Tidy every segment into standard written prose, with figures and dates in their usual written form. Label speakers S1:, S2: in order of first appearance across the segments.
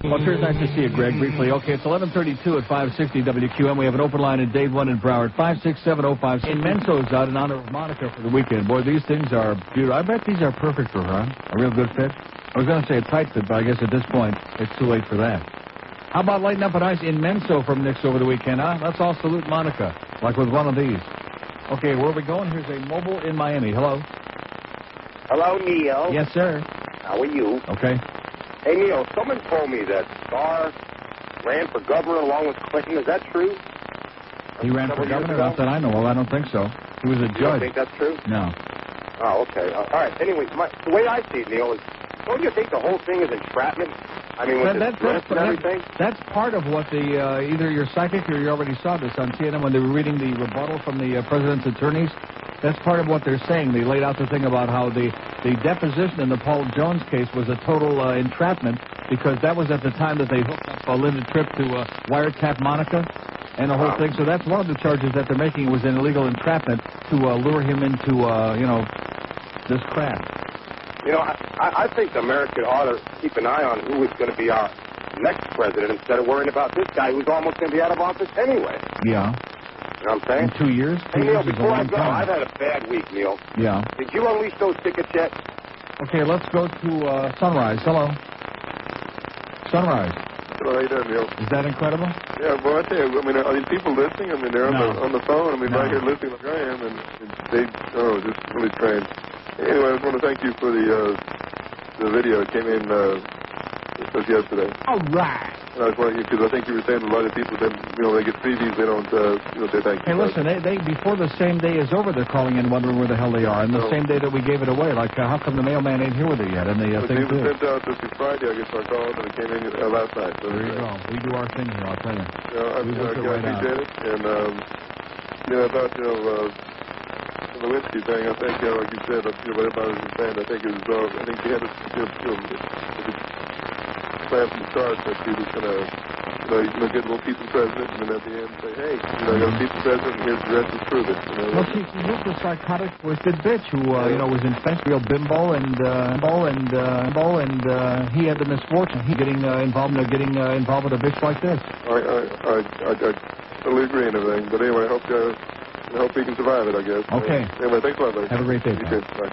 S1: Well, sure, it's nice to see you, Greg, briefly. Okay, it's 11:32 at 560 WQM. We have an open line in Dave 1 in Broward, 56705. In Menso's out in honor of Monica for the weekend. Boy, these things are beautiful. I bet these are perfect for her, huh? A real good fit. I was going to say a tight fit, but I guess at this point, it's too late for that. How about lighting up a nice in Menso from Nick's over the weekend, huh? Let's all salute Monica, like with one of these. Okay, where are we going? Here's a mobile in Miami. Hello.
S2: Hello, Neil.
S1: Yes, sir.
S2: How are you?
S1: Okay.
S2: Hey, Neil, someone told me that Starr ran for governor along with Clinton. Is that true?
S1: He ran for governor? Not that I know of. I don't think so. He was a judge.
S2: You don't think that's true?
S1: No.
S2: Oh, okay. All right. Anyway, the way I see it, Neil, is don't you think the whole thing is entrapment? I mean, with the dress and everything?
S1: That's part of what the, either you're psychic or you already saw this on CNN when they were reading the rebuttal from the president's attorneys. That's part of what they're saying. They laid out the thing about how the deposition in the Paul Jones case was a total entrapment because that was at the time that they hooked up Linda Tripp to wiretap Monica and the whole thing. So that's one of the charges that they're making was an illegal entrapment to lure him into, this crap.
S2: You know, I think America ought to keep an eye on who is going to be our next president instead of worrying about this guy who's almost going to be out of office anyway.
S1: Yeah.
S2: You know what I'm saying?
S1: In 2 years?
S2: Hey, Neil, before I go, I've had a bad week, Neil.
S1: Yeah.
S2: Did you unleash those tickets yet?
S1: Okay, let's go to Sunrise. Hello. Sunrise.
S3: Hello, how you doing, Neil?
S1: Is that incredible?
S3: Yeah, well, I tell you, are these people listening? They're on the phone. Right here listening like I am, and they, just really strange. Anyway, I just want to thank you for the video. It came in just yesterday.
S1: All right.
S3: And I was wondering, because I think you were saying a lot of people that, they get freebies, they don't, say thank you.
S1: Hey, listen, they before the same day is over, they're calling in wondering where the hell they are. And the same day that we gave it away, like, how come the mailman ain't here with it yet? And the thing,
S3: it was sent out this Friday, I guess I called, and it came in last night. So
S1: there you go. We do our thing here, I'll tell you.
S3: I appreciate it. And, about, the Lewinsky thing, I think, like you said, what everybody was saying, I think she had a plan from the start that she was going to, get a little piece of president, and then at the end say, hey, I got a piece of president, and here's the rest to prove it.
S1: Well, she was a psychotic, twisted bitch who, was in fact real bimbo, and he had the misfortune of getting involved with a bitch like this.
S3: I totally agree and everything, but anyway, I hope he can survive it, I guess.
S1: Okay.
S3: Anyway, thanks a lot, buddy.
S1: Have a great day.
S3: You too. Bye.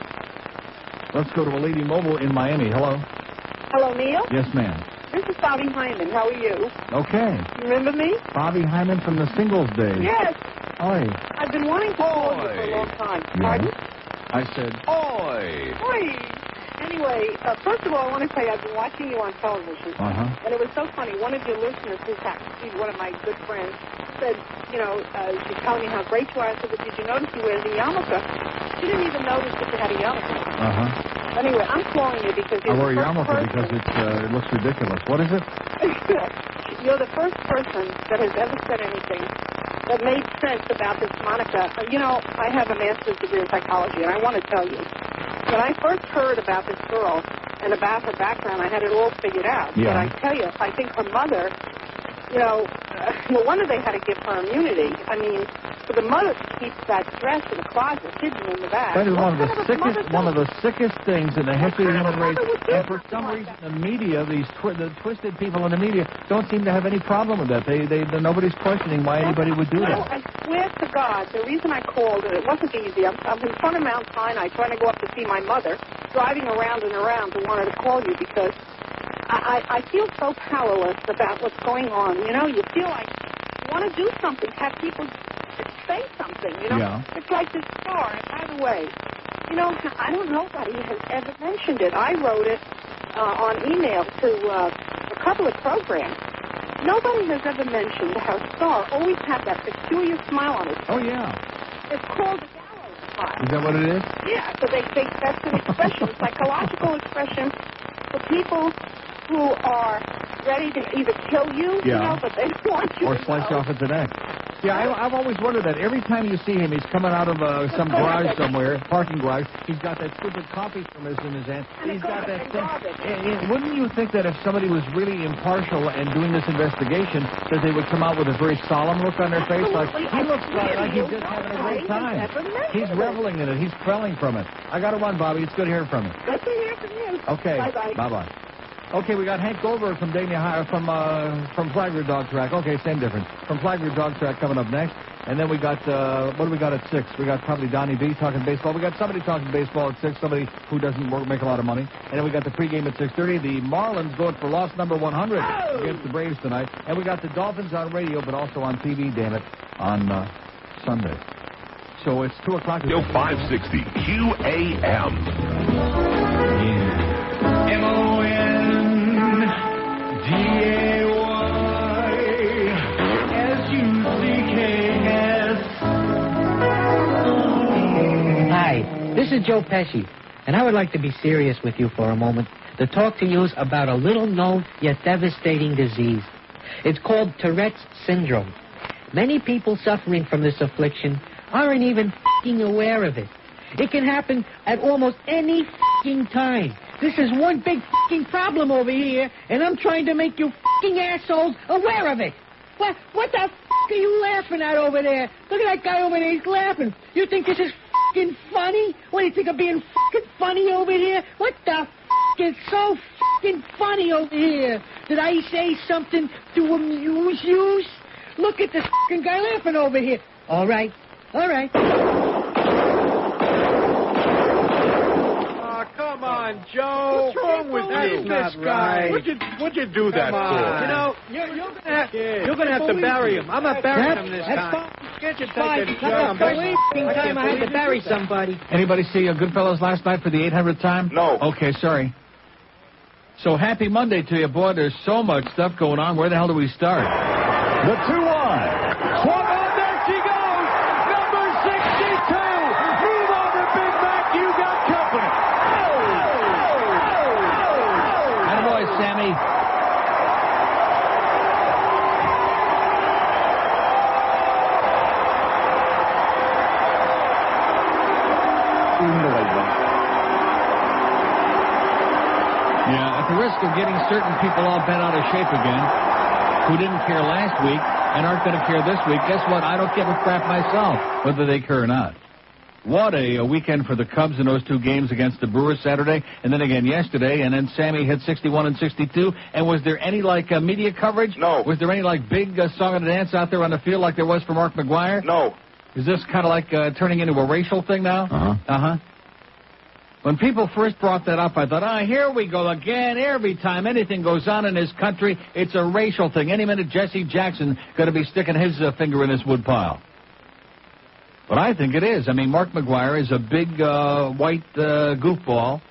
S1: Let's go to a lady mobile in Miami. Hello.
S4: Hello, Neil.
S1: Yes, ma'am.
S4: This is Bobby Hyman. How are you?
S1: Okay.
S4: You remember me?
S1: Bobby Hyman from the Singles Days.
S4: Yes.
S1: Oi.
S4: I've been wanting to call you for a long time.
S1: Yeah.
S4: Pardon?
S1: I said, oi.
S4: Oi. Anyway, first of all, I want to say I've been watching you on television.
S1: Uh-huh.
S4: And it was so funny. One of your listeners, who's one of my good friends, said, she's telling me how great you are. I said, but did you notice you wear the yarmulke? She didn't even notice that you had a yarmulke.
S1: Uh-huh.
S4: Anyway, I'm calling you because
S1: I wear a yarmulke because it looks ridiculous. What is it?
S4: You're the first person that has ever said anything that made sense about this Monica. I have a master's degree in psychology, and I want to tell you, when I first heard about this girl and about her background, I had it all figured out.
S1: Yeah.
S4: And I tell you, I think her mother, no wonder they had to give her immunity. I mean, for the mother to keep that dress in the closet, hidden in the back.
S1: That is one of the sickest things in the history of the human race. And for some reason, the media, the twisted people in the media, don't seem to have any problem with that. Nobody's questioning why anybody would do that.
S4: I swear to God, the reason I called, it wasn't easy. I'm in front of Mount Sinai trying to go up to see my mother, driving around and around to wanted to call you because I feel so powerless about what's going on. You feel like you want to do something, have people say something,
S1: Yeah.
S4: It's like this Starr. And by the way, I don't know nobody has ever mentioned it. I wrote it on email to a couple of programs. Nobody has ever mentioned how Starr always had that peculiar smile on his face.
S1: Oh, yeah.
S4: It's called the gallows smile.
S1: Is that what it is?
S4: Yeah, so that's an expression, psychological expression for people who are ready to either kill you, but they don't want you
S1: or
S4: to
S1: slice
S4: know.
S1: off at the neck. Yeah, I've always wondered that. Every time you see him, he's coming out of some garage somewhere, parking garage. He's got that stupid coffee thermos in his hand. He's got that thing. Wouldn't you think that if somebody was really impartial and doing this investigation, that they would come out with a very solemn look on their face? Like, he looks like he's just having a great time. He's reveling in it. He's quelling from it. I got to run, Bobby. It's good hearing from you.
S4: Good to hear from you.
S1: Okay.
S4: Bye-bye.
S1: Bye-bye. Okay, we got Hank Goldberg from from Flagler Dog Track. Okay, same difference. From Flagler Dog Track coming up next. And then we got, what do we got at 6? We got probably Donnie B talking baseball. We got somebody talking baseball at 6, somebody who doesn't make a lot of money. And then we got the pregame at 6:30. The Marlins going for loss number 100 against the Braves tonight. And we got the Dolphins on radio, but also on TV, damn it, on Sunday. So it's 2 o'clock.
S5: 560 QAM.
S6: Hi, this is Joe Pesci, and I would like to be serious with you for a moment to talk to you about a little-known yet devastating disease. It's called Tourette's syndrome. Many people suffering from this affliction aren't even f***ing aware of it. It can happen at almost any f***ing time. This is one big f***ing problem over here, and I'm trying to make you f***ing assholes aware of it. What the f*** are you laughing at over there? Look at that guy over there, he's laughing. You think this is f***ing funny? What, do you think of being f***ing funny over here? What the f*** is so f***ing funny over here? Did I say something to amuse you? Look at this f***ing guy laughing over here. All right.
S7: Come on, Joe.
S8: What's wrong with you?
S7: This guy.
S8: What'd you do that for?
S7: You know, you're gonna have to bury him. I'm not burying him this time.
S6: Can't you take it? That's the first time I had to bury somebody.
S1: Anybody see Goodfellas last night for the 800th time?
S2: No.
S1: Okay, sorry. So happy Monday to you, boy. There's so much stuff going on. Where the hell do we start?
S5: The 2-1. Swung on, there she goes. Number 62. Move over, Big Mac. You got company.
S1: Attaboy, Sammy. Yeah, at the risk of getting certain people all bent out of shape again, who didn't care last week and aren't going to care this week, guess what? I don't give a crap myself, whether they care or not. What a weekend for the Cubs in those 2 games against the Brewers Saturday, and then again yesterday, and then Sammy hit 61 and 62. And was there any, media coverage?
S2: No.
S1: Was there any, big song and dance out there on the field like there was for Mark McGwire?
S2: No.
S1: Is this kind of like turning into a racial thing now?
S5: Uh-huh.
S1: When people first brought that up, I thought, here we go again. Every time anything goes on in this country, it's a racial thing. Any minute, Jesse Jackson going to be sticking his finger in this woodpile. But I think it is. I mean, Mark McGwire is a big white goofball.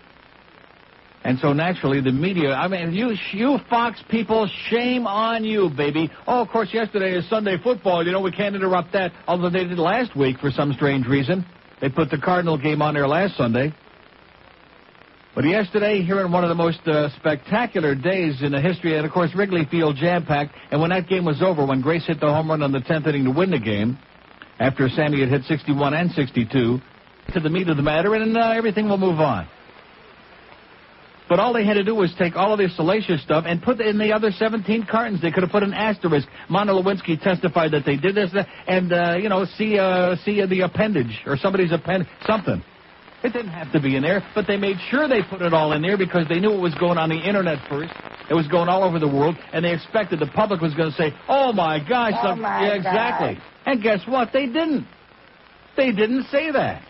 S1: And so naturally, the media, I mean, you Fox people, shame on you, baby. Oh, of course, yesterday is Sunday football. We can't interrupt that, although they did last week for some strange reason. They put the Cardinal game on there last Sunday. But yesterday, here in one of the most spectacular days in the history, and of course, Wrigley Field jam-packed, and when that game was over, when Grace hit the home run on the 10th inning to win the game, after Sammy had hit 61 and 62, to the meat of the matter, and everything will move on. But all they had to do was take all of this salacious stuff and put it in the other 17 cartons. They could have put an asterisk. Monica Lewinsky testified that they did this, and, see the appendage, or somebody's appendage, something. It didn't have to be in there, but they made sure they put it all in there because they knew it was going on the Internet first. It was going all over the world, and they expected the public was going to say, oh, my gosh. Yeah, exactly. And guess what? They didn't. They didn't say that.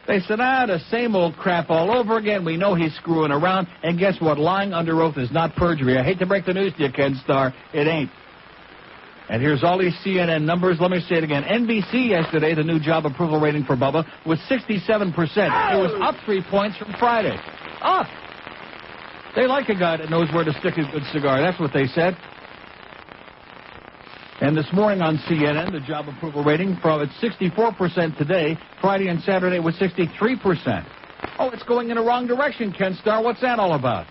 S1: They said, the same old crap all over again. We know he's screwing around. And guess what? Lying under oath is not perjury. I hate to break the news to you, Ken Starr. It ain't. And here's all these CNN numbers. Let me say it again. NBC yesterday, the new job approval rating for Bubba, was 67%. It was up 3 points from Friday. Up. They like a guy that knows where to stick a good cigar. That's what they said. And this morning on CNN, the job approval rating from it's 64% today. Friday and Saturday was 63%. Oh, it's going in the wrong direction, Ken Starr. What's that all about?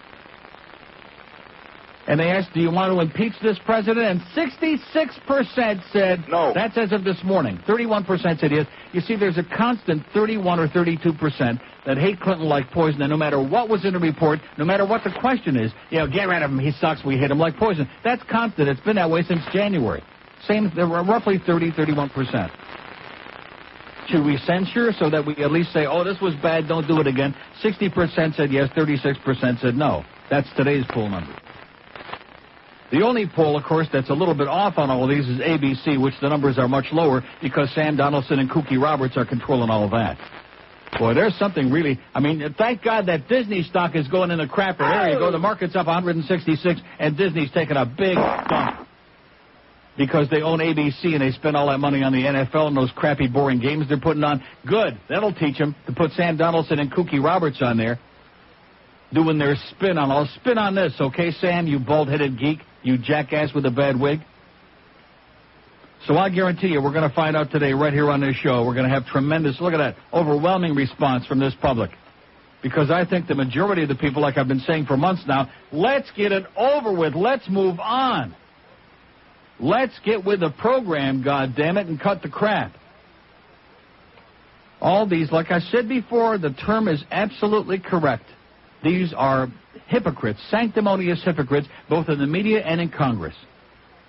S1: And they asked, do you want to impeach this president? And 66% said
S2: no.
S1: That's as of this morning. 31% said yes. You see, there's a constant 31 or 32% that hate Clinton like poison, and no matter what was in the report, no matter what the question is, get rid of him, he sucks, we hate him like poison. That's constant. It's been that way since January. There were roughly 31%. Should we censure so that we at least say, this was bad, don't do it again? 60% said yes, 36% said no. That's today's poll number. The only poll, of course, that's a little bit off on all of these is ABC, which the numbers are much lower because Sam Donaldson and Kooky Roberts are controlling all of that. Boy, there's something really... I mean, thank God that Disney stock is going in the crapper. There you go. The market's up 166, and Disney's taking a big dump because they own ABC and they spend all that money on the NFL and those crappy, boring games they're putting on. Good. That'll teach them to put Sam Donaldson and Kooky Roberts on there doing their spin on all. Spin on this, okay, Sam, you bald-headed geek, you jackass with a bad wig? So I guarantee you we're going to find out today right here on this show. We're going to have tremendous, look at that, overwhelming response from this public. Because I think the majority of the people, like I've been saying for months now, let's get it over with. Let's move on. Let's get with the program, goddammit, and cut the crap. All these, like I said before, the term is absolutely correct. These are hypocrites, sanctimonious hypocrites, both in the media and in Congress.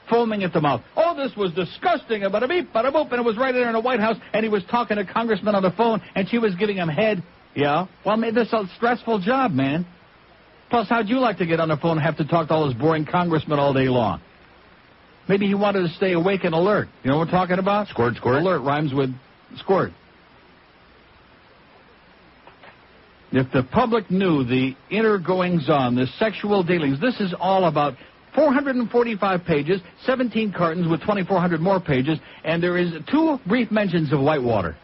S1: Foaming at the mouth. Oh, this was disgusting. Bada beep, bada boop. And it was right there in the White House, and he was talking to Congressman on the phone, and she was giving him head. Yeah? Well, maybe this is a stressful job, man. Plus, how'd you like to get on the phone and have to talk to all those boring congressmen all day long? Maybe he wanted to stay awake and alert. You know what we're talking about?
S8: Squirt, squirt.
S1: Alert rhymes with squirt. If the public knew the inner goings-on, the sexual dealings, this is all about 445 pages, 17 cartons with 2,400 more pages, and there is 2 brief mentions of Whitewater.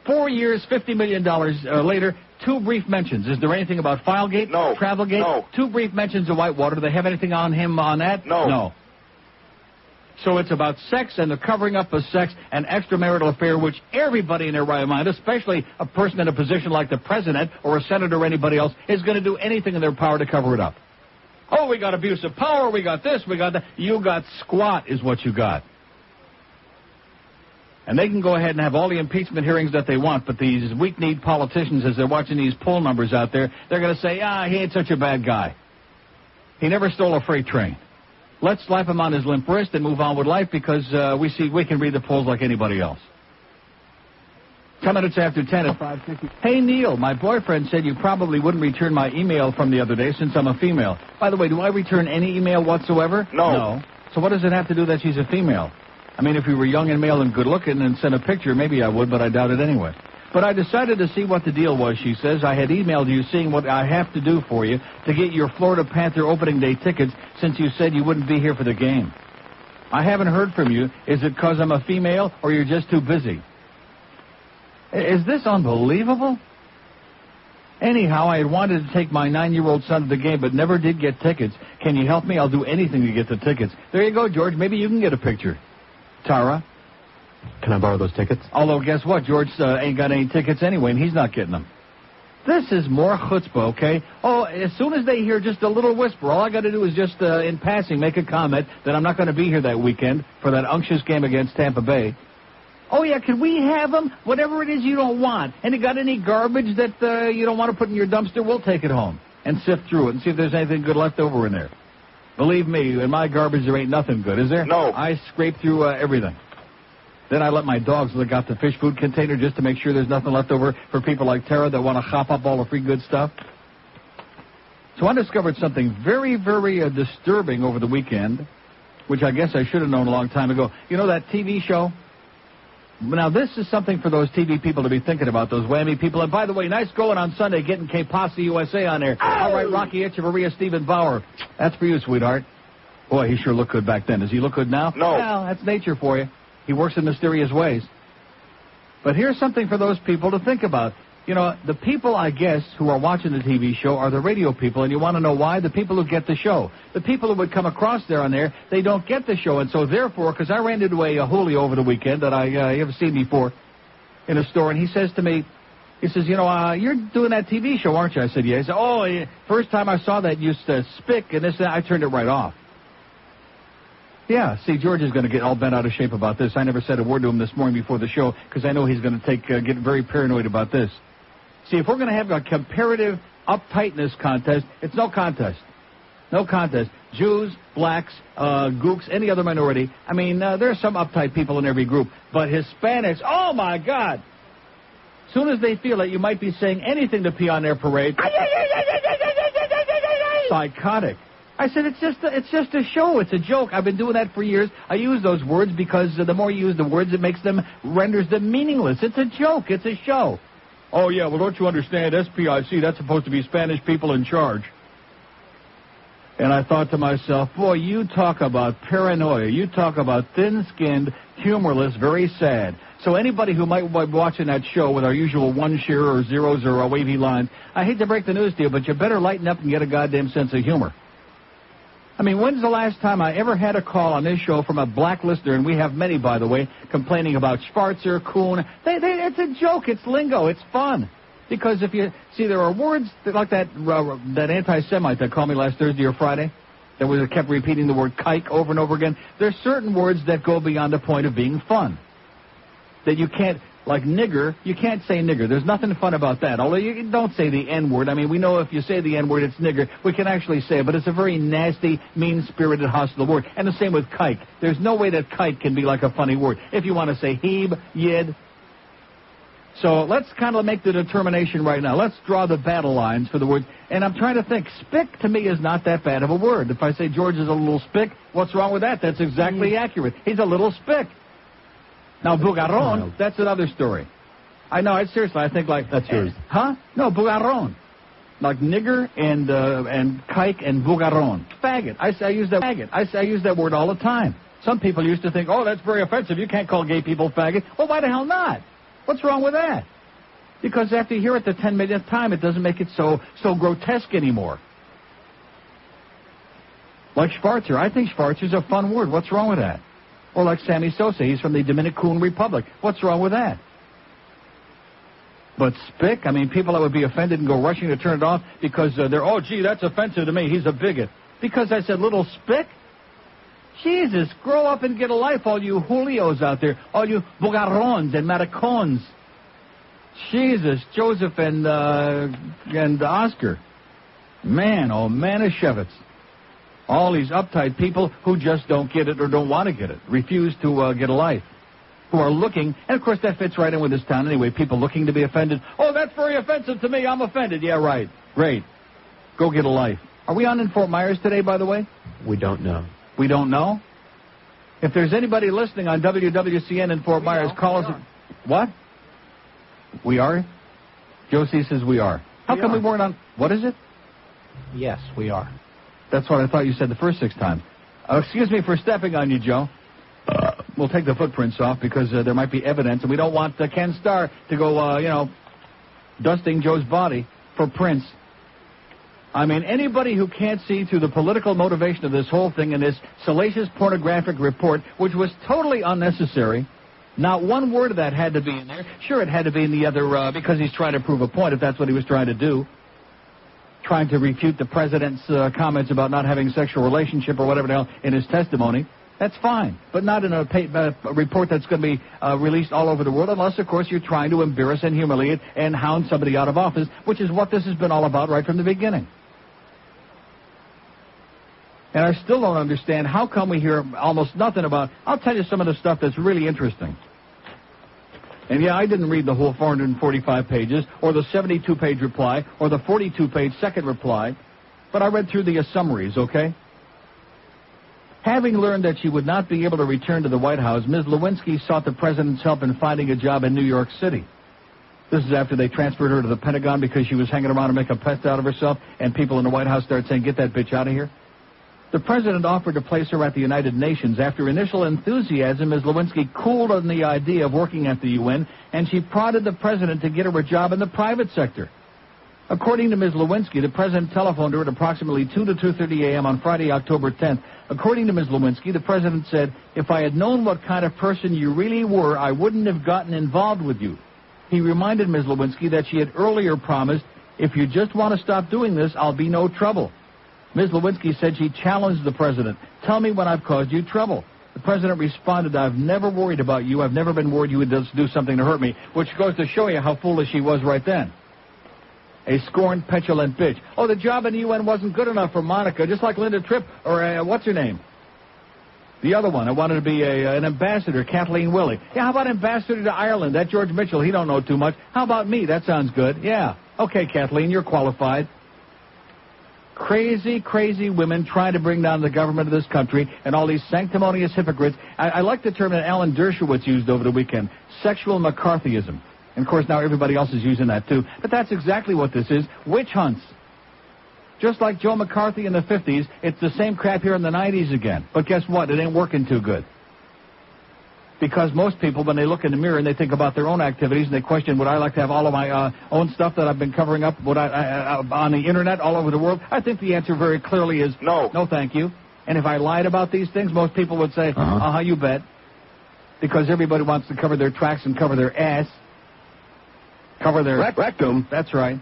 S1: 4 years, $50 million later, 2 brief mentions. Is there anything about Filegate?
S2: No.
S1: Travelgate?
S2: No.
S1: 2 brief mentions of Whitewater. Do they have anything on him on that?
S2: No.
S1: No. So it's about sex and the covering up of sex and extramarital affair, which everybody in their right mind, especially a person in a position like the president or a senator or anybody else, is going to do anything in their power to cover it up. Oh, we got abuse of power, we got this, we got that. You got squat is what you got. And they can go ahead and have all the impeachment hearings that they want, but these weak-kneed politicians, as they're watching these poll numbers out there, they're going to say, he ain't such a bad guy. He never stole a freight train. Let's slap him on his limp wrist and move on with life because we can read the polls like anybody else. 10 minutes after 10 at 5:50. Hey, Neil, my boyfriend said you probably wouldn't return my email from the other day since I'm a female. By the way, do I return any email whatsoever?
S2: No.
S1: So what does it have to do that she's a female? I mean, if we were young and male and good-looking and sent a picture, maybe I would, but I doubt it anyway. But I decided to see what the deal was, she says. I had emailed you seeing what I have to do for you to get your Florida Panther opening day tickets since you said you wouldn't be here for the game. I haven't heard from you. Is it because I'm a female or you're just too busy? Is this unbelievable? Anyhow, I had wanted to take my 9-year-old son to the game but never did get tickets. Can you help me? I'll do anything to get the tickets. There you go, George. Maybe you can get a picture. Tara?
S8: Can I borrow those tickets?
S1: Although, guess what? George ain't got any tickets anyway, and he's not getting them. This is more chutzpah, okay? Oh, as soon as they hear just a little whisper, all I got to do is just, in passing, make a comment that I'm not going to be here that weekend for that unctuous game against Tampa Bay. Oh, yeah, can we have them? Whatever it is you don't want. And you got any garbage that you don't want to put in your dumpster, we'll take it home and sift through it and see if there's anything good left over in there. Believe me, in my garbage there ain't nothing good, is there?
S2: No.
S1: I scrape through everything. Then I let my dogs look out the fish food container just to make sure there's nothing left over for people like Tara that want to hop up all the free good stuff. So I discovered something very, very disturbing over the weekend, which I guess I should have known a long time ago. You know that TV show? Now, this is something for those TV people to be thinking about, those whammy people. And by the way, nice going on Sunday getting K-Posse USA on there. All right, Rocky Echevarria, Stephen Bauer. That's for you, sweetheart. Boy, he sure looked good back then. Does he look good now?
S2: No.
S1: Well, that's nature for you. He works in mysterious ways. But here's something for those people to think about. You know, the people, I guess, who are watching the TV show are the radio people, and you want to know why? The people who get the show. The people who would come across there on there, they don't get the show, and so therefore, because I ran into a Julio over the weekend that I haven't seen before in a store, and he says to me, he says, you're doing that TV show, aren't you? I said, yeah. He said, oh, first time I saw that, you used to spick, and this, I turned it right off. Yeah, see, George is going to get all bent out of shape about this. I never said a word to him this morning before the show because I know he's going to get very paranoid about this. See, if we're going to have a comparative uptightness contest, it's no contest. No contest. Jews, blacks, gooks, any other minority. I mean, there are some uptight people in every group. But Hispanics, oh, my God. As soon as they feel that you might be saying anything to pee on their parade, psychotic. I said, it's just a show. It's a joke. I've been doing that for years. I use those words because the more you use the words, it renders them meaningless. It's a joke. It's a show. Oh, yeah, well, don't you understand? SPIC, that's supposed to be Spanish people in charge. And I thought to myself, boy, you talk about paranoia. You talk about thin-skinned, humorless, very sad. So anybody who might be watching that show with our usual one shear or zeros or wavy lines, I hate to break the news to you, but you better lighten up and get a goddamn sense of humor. I mean, when's the last time I ever had a call on this show from a black listener, and we have many, by the way, complaining about Schwarzer, Kuhn. It's a joke. It's lingo. It's fun. Because if you see, there are words like that anti-Semite that called me last Thursday or Friday that kept repeating the word kike over and over again. There's certain words that go beyond the point of being fun. That you can't, like nigger, you can't say nigger. There's nothing fun about that. Although you don't say the N-word. I mean, we know if you say the N-word, it's nigger. We can actually say it, but it's a very nasty, mean-spirited, hostile word. And the same with kike. There's no way that kike can be like a funny word. If you want to say heeb, yid. So let's kind of make the determination right now. Let's draw the battle lines for the word. And I'm trying to think. Spick, to me, is not that bad of a word. If I say George is a little spick, what's wrong with that? That's exactly accurate. He's a little spick. Now, bugarron, that's another story. I know, seriously, I think like...
S8: That's yours.
S1: Huh? No, bugarron. Like nigger and kike and bugarron. Faggot. I use that faggot. I use that word all the time. Some people used to think, oh, that's very offensive. You can't call gay people faggot. Well, why the hell not? What's wrong with that? Because after you hear it the 10 millionth time, it doesn't make it so grotesque anymore. Like Schwarzer. I think Schwarzer's a fun word. What's wrong with that? Or like Sammy Sosa. He's from the Dominican Republic. What's wrong with that? But spick, I mean, people that would be offended and go rushing to turn it off because they're, oh, gee, that's offensive to me. He's a bigot. Because I said little spick? Jesus, grow up and get a life, all you Julios out there, all you bugarrons and maricons. Jesus, Joseph and Oscar. Man, oh, Manischewitz. All these uptight people who just don't get it or don't want to get it, refuse to get a life, who are looking, and of course that fits right in with this town anyway, people looking to be offended. Oh, that's very offensive to me. I'm offended. Yeah, right. Great. Go get a life. Are we on in Fort Myers today, by the way?
S8: We don't know.
S1: We don't know? If there's anybody listening on WWCN in Fort Myers, call us. What? We are? Josie says we are. How come we weren't on? What is it?
S8: Yes, we are.
S1: That's what I thought you said the first 6 times. Excuse me for stepping on you, Joe. We'll take the footprints off because there might be evidence, and we don't want Ken Starr to go, dusting Joe's body for prints. I mean, anybody who can't see through the political motivation of this whole thing and this salacious pornographic report, which was totally unnecessary, not one word of that had to be in there. Sure, it had to be in the other because he's trying to prove a point, if that's what he was trying to do. Trying to refute the president's comments about not having a sexual relationship or whatever the hell in his testimony. That's fine, but not in a report that's going to be released all over the world unless, of course, you're trying to embarrass and humiliate and hound somebody out of office, which is what this has been all about right from the beginning. And I still don't understand how come we hear almost nothing about... I'll tell you some of the stuff that's really interesting. And yeah, I didn't read the whole 445 pages, or the 72-page reply, or the 42-page second reply, but I read through the summaries, okay? Having learned that she would not be able to return to the White House, Ms. Lewinsky sought the president's help in finding a job in New York City. This is after they transferred her to the Pentagon because she was hanging around to make a pest out of herself, and people in the White House started saying, get that bitch out of here. The president offered to place her at the United Nations. After initial enthusiasm, Ms. Lewinsky cooled on the idea of working at the UN, and she prodded the president to get her a job in the private sector. According to Ms. Lewinsky, the president telephoned her at approximately 2 to 2:30 a.m. on Friday, October 10th. According to Ms. Lewinsky, the president said, if I had known what kind of person you really were, I wouldn't have gotten involved with you. He reminded Ms. Lewinsky that she had earlier promised, if you just want to stop doing this, I'll be no trouble. Ms. Lewinsky said she challenged the president. Tell me when I've caused you trouble. The president responded, I've never worried about you. I've never been worried you would do something to hurt me, which goes to show you how foolish she was right then. A scorned, petulant bitch. Oh, the job in the UN wasn't good enough for Monica, just like Linda Tripp, or what's her name? The other one. I wanted to be an ambassador, Kathleen Willey. Yeah, how about ambassador to Ireland? That George Mitchell, he don't know too much. How about me? That sounds good. Yeah. Okay, Kathleen, you're qualified. Crazy, crazy women trying to bring down the government of this country and all these sanctimonious hypocrites. I like the term that Alan Dershowitz used over the weekend, sexual McCarthyism. And, of course, now everybody else is using that, too. But that's exactly what this is, witch hunts. Just like Joe McCarthy in the 50s, it's the same crap here in the 90s again. But guess what? It ain't working too good. Because most people, when they look in the mirror and they think about their own activities and they question, would I like to have all of my own stuff that I've been covering up on the Internet all over the world? I think the answer very clearly is no. No, thank you. And if I lied about these things, most people would say, you bet. Because everybody wants to cover their tracks and cover their ass. Cover their rectum. That's right.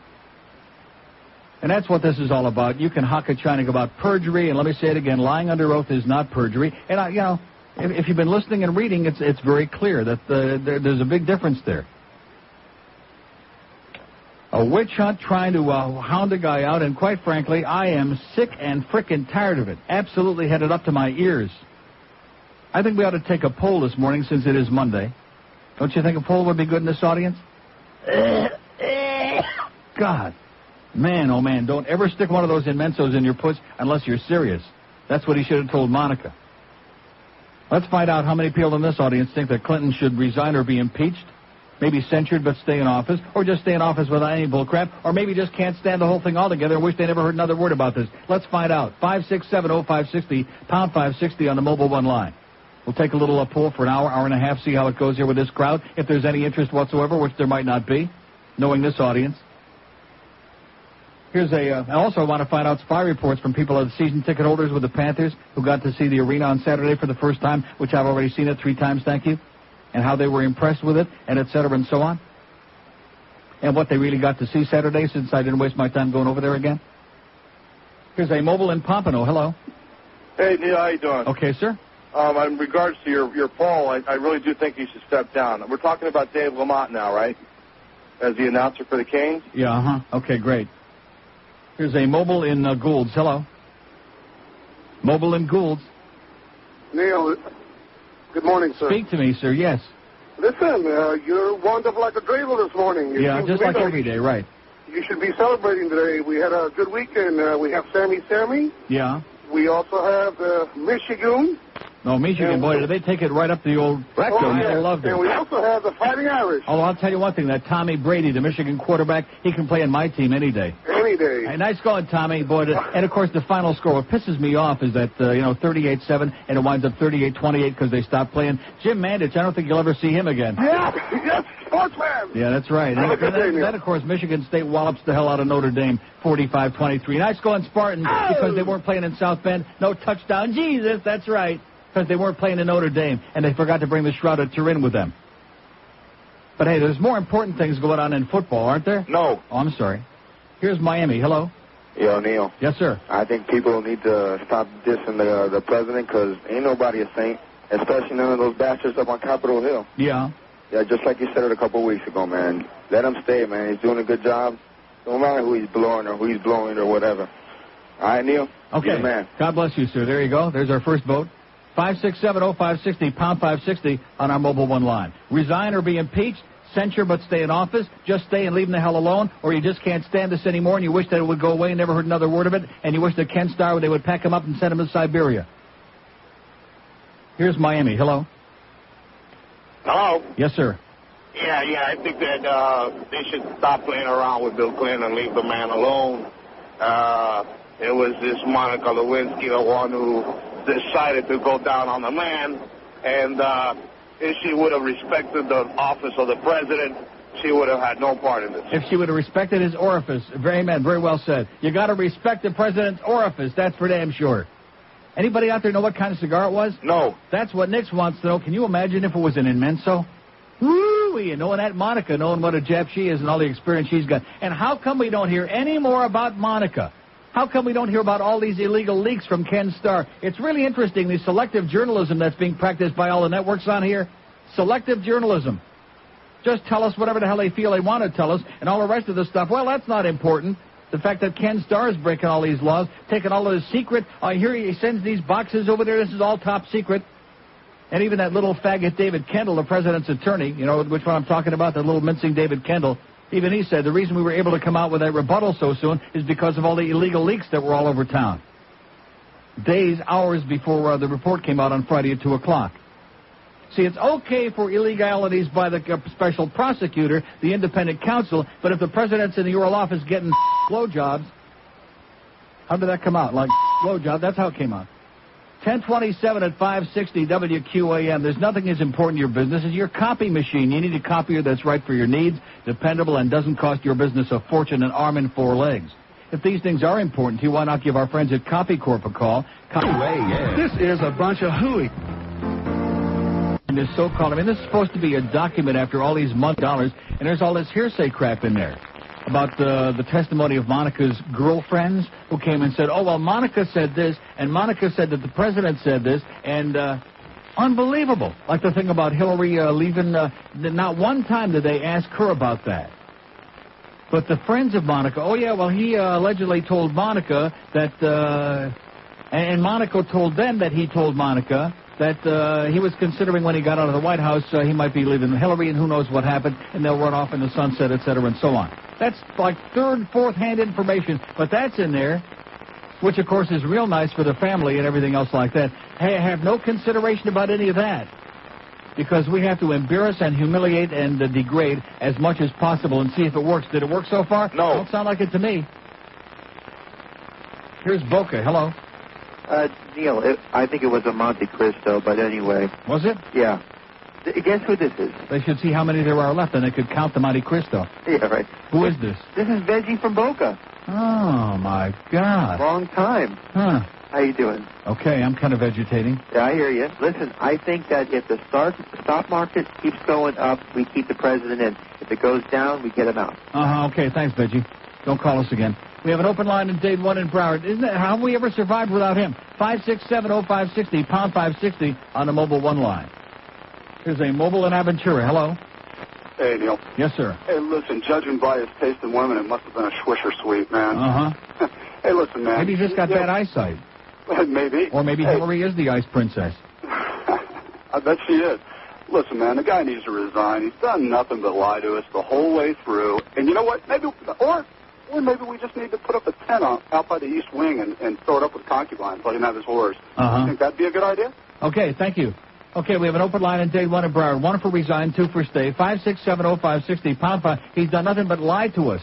S1: And that's what this is all about. You can huck at China about perjury, and let me say it again, lying under oath is not perjury. And, if you've been listening and reading, it's very clear that there's a big difference there. A witch hunt trying to hound a guy out, and quite frankly, I am sick and frickin' tired of it. Absolutely headed up to my ears. I think we ought to take a poll this morning since it is Monday. Don't you think a poll would be good in this audience? God. Man, oh man, don't ever stick one of those immensos in your puss unless you're serious. That's what he should have told Monica. Let's find out how many people in this audience think that Clinton should resign or be impeached, maybe censured but stay in office, or just stay in office without any bullcrap, or maybe just can't stand the whole thing altogether and wish they never heard another word about this. Let's find out. 567-0560, pound 560 on the mobile one line. We'll take a little poll for an hour and a half, see how it goes here with this crowd, if there's any interest whatsoever, which there might not be, knowing this audience. Here's I also want to find out spy reports from people of the season ticket holders with the Panthers who got to see the arena on Saturday for the first time, which I've already seen it 3 times, thank you, and how they were impressed with it, and et cetera and so on. And what they really got to see Saturday, since I didn't waste my time going over there again. Here's a mobile in Pompano. Hello.
S2: Hey, Neil, how you doing?
S1: Okay, sir.
S2: In regards to your poll, I really do think you should step down. We're talking about Dave Lamont now, right? As the announcer for the Canes?
S1: Yeah, Okay, great. Here's a mobile in Goulds. Hello. Mobile in Goulds.
S3: Neil, good morning, sir.
S1: Speak to me, sir. Yes.
S3: Listen, you wound up like a dreidel this morning.
S1: Just like every day, right.
S3: You should be celebrating today. We had a good weekend. We have Sammy.
S1: Yeah.
S3: We also have Michigan.
S1: No, Michigan, boy, did they take it right up the old rectum. I loved it.
S3: And we also have the Fighting Irish.
S1: Oh, I'll tell you one thing. That Tommy Brady, the Michigan quarterback, he can play in my team any day.
S3: Any day.
S1: Hey, nice going, Tommy. Boy, and, of course, the final score. What pisses me off is that, 38-7, and it winds up 38-28 because they stopped playing. Jim Mandich, I don't think you'll ever see him again.
S3: Yes, sportsman.
S1: Yeah, that's right. Then, of course, Michigan State wallops the hell out of Notre Dame, 45-23. Nice going, Spartans, because they weren't playing in South Bend. No touchdown. Jesus, that's right. Because they weren't playing in Notre Dame, and they forgot to bring the Shroud of Turin with them. But, hey, there's more important things going on in football, aren't there?
S2: No.
S1: Oh, I'm sorry. Here's Miami. Hello.
S2: Yo, Neil.
S1: Yes, sir.
S2: I think people need to stop dissing the president because ain't nobody a saint, especially none of those bastards up on Capitol Hill.
S1: Yeah.
S2: Yeah, just like you said it a couple of weeks ago, man. Let him stay, man. He's doing a good job. No matter who he's blowing or who he's blowing or whatever. All right, Neil?
S1: Okay.
S2: Man.
S1: God bless you, sir. There you go. There's our first vote. 567-0560, pound 560 on our mobile one line. Resign or be impeached, censure but stay in office, just stay and leave them the hell alone, or you just can't stand this anymore and you wish that it would go away and never heard another word of it, and you wish that Ken Starr, they would pack him up and send him to Siberia. Here's Miami. Hello.
S9: Hello?
S1: Yes, sir.
S9: Yeah, I think that they should stop playing around with Bill Clinton and leave the man alone. It was this Monica Lewinsky, the one who decided to go down on the man, and if she would have respected the office of the president, she would have had no part in this.
S1: If she would have respected his orifice, very well said. You got to respect the president's orifice, that's for damn sure. Anybody out there know what kind of cigar it was?
S2: No.
S1: That's what Nix wants to know. Can you imagine if it was an Immenso? Woo-wee, knowing that Monica, knowing what a Jap she is and all the experience she's got. And how come we don't hear any more about Monica? How come we don't hear about all these illegal leaks from Ken Starr? It's really interesting, the selective journalism that's being practiced by all the networks on here. Selective journalism. Just tell us whatever the hell they feel they want to tell us, and all the rest of the stuff, well, that's not important. The fact that Ken Starr is breaking all these laws, taking all of his secret, here he sends these boxes over there, this is all top secret. And even that little faggot David Kendall, the president's attorney, which one I'm talking about, that little mincing David Kendall, Even he said the reason we were able to come out with that rebuttal so soon is because of all the illegal leaks that were all over town. Days, hours before the report came out on Friday at 2 o'clock. See, it's okay for illegalities by the special prosecutor, the independent counsel, but if the president's in the Oral Office getting blowjobs, how did that come out? Like blowjob, that's how it came out. 1027 at 560 WQAM. There's nothing as important to your business as your copy machine. You need a copier that's right for your needs, dependable, and doesn't cost your business a fortune, an arm and four legs. If these things are important to you, why not give our friends at Copy Corp a call?
S5: This is a bunch of hooey.
S1: And this so-called, I mean, this is supposed to be a document after all these dollars, and there's all this hearsay crap in there about the testimony of Monica's girlfriends who came and said, oh, well, Monica said this, and Monica said that the president said this, and unbelievable. Like the thing about Hillary leaving, not one time did they ask her about that. But the friends of Monica, oh, yeah, well, he allegedly told Monica that, and Monica told them that he told Monica that he was considering when he got out of the White House, he might be leaving Hillary, and who knows what happened, and they'll run off in the sunset, et cetera, and so on. That's like third, fourth-hand information, but that's in there, which, of course, is real nice for the family and everything else like that. Hey, have no consideration about any of that, because we have to embarrass and humiliate and degrade as much as possible and see if it works. Did it work so far?
S2: No.
S1: Don't sound like it to me. Here's Boca. Hello.
S10: Neil, I think it was a Monte Cristo, but anyway.
S1: Was it?
S10: Yeah. Guess who this is?
S1: They should see how many there are left, and they could count the Monte Cristo.
S10: Yeah, right.
S1: Who is this?
S10: This is Veggie from Boca.
S1: Oh, my God.
S10: Long time.
S1: Huh.
S10: How you doing?
S1: Okay, I'm kind of vegetating.
S10: Yeah, I hear you. Listen, I think that if the stock market keeps going up, we keep the president in. If it goes down, we get him out.
S1: Okay, thanks, Veggie. Don't call us again. We have an open line in Dade 1 in Broward. Isn't it? How have we ever survived without him? 5670560, pound 560 on the mobile 1 line. Here's a mobile in Aventura. Hello.
S11: Hey, Neil.
S1: Yes, sir.
S11: Hey, listen, judging by his taste in women, it must have been a Swisher Sweet, man.
S1: Uh-huh.
S11: Hey, listen, man.
S1: Maybe he just got bad eyesight.
S11: Maybe.
S1: Or maybe Hillary is the ice princess.
S11: I bet she is. Listen, man, the guy needs to resign. He's done nothing but lie to us the whole way through. And you know what? Maybe, or maybe we just need to put up a tent out by the East Wing and throw it up with concubines, let him have his horse. You think that'd be a good idea?
S1: Okay, thank you. Okay, we have an open line in Dade 1 in Broward. 1 for resign, 2 for stay. 5670560, pound 5. He's done nothing but lie to us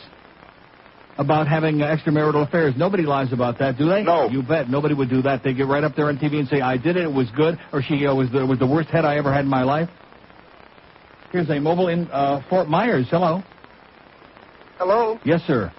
S1: about having extramarital affairs. Nobody lies about that, do they?
S11: No.
S1: You bet. Nobody would do that. They get right up there on TV and say, I did it, it was good, or she was the worst head I ever had in my life. Here's a mobile in Fort Myers. Hello.
S12: Hello?
S1: Yes, sir.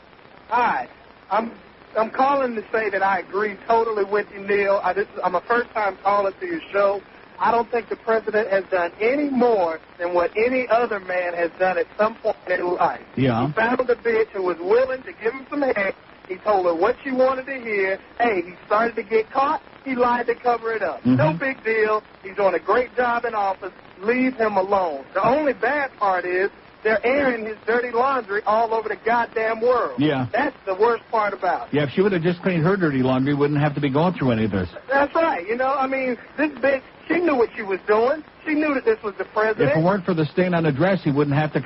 S12: Hi. I'm calling to say that I agree totally with you, Neil. I'm a first-time caller to your show. I don't think the president has done any more than what any other man has done at some point in his life.
S1: Yeah.
S12: He found a bitch who was willing to give him some head. He told her what she wanted to hear. Hey, he started to get caught. He lied to cover it up.
S1: Mm-hmm.
S12: No big deal. He's doing a great job in office. Leave him alone. The only bad part is they're airing his dirty laundry all over the goddamn world.
S1: Yeah.
S12: That's the worst part about it.
S1: Yeah, if she would have just cleaned her dirty laundry, we wouldn't have to be going through any of this.
S12: That's right. You know, I mean, this bitch, she knew what she was doing. She knew that this was the president.
S1: If it weren't for the stain on the dress, he wouldn't have to...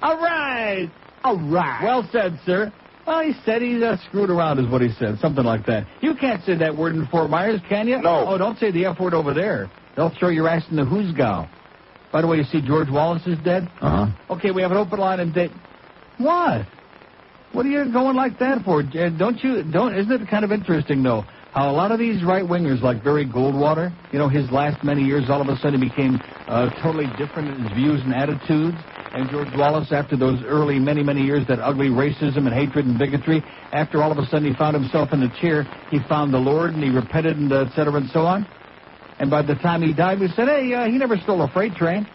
S1: All right. All right. Well said, sir. Well, he said he screwed around is what he said, something like that. You can't say that word in Fort Myers, can you?
S11: No.
S1: Oh, don't say the F word over there. They'll throw your ass in the hoosgow. By the way, you see George Wallace is dead?
S8: Uh-huh.
S1: Okay, we have an open line in Dayton. What? What are you going like that for? Isn't it kind of interesting, though, how a lot of these right-wingers, like Barry Goldwater, you know, his last many years, all of a sudden he became totally different in his views and attitudes. And George Wallace, after those early many, many years, that ugly racism and hatred and bigotry, after all of a sudden he found himself in the chair, he found the Lord and he repented and et cetera and so on. And by the time he died, we said, hey, he never stole a freight train.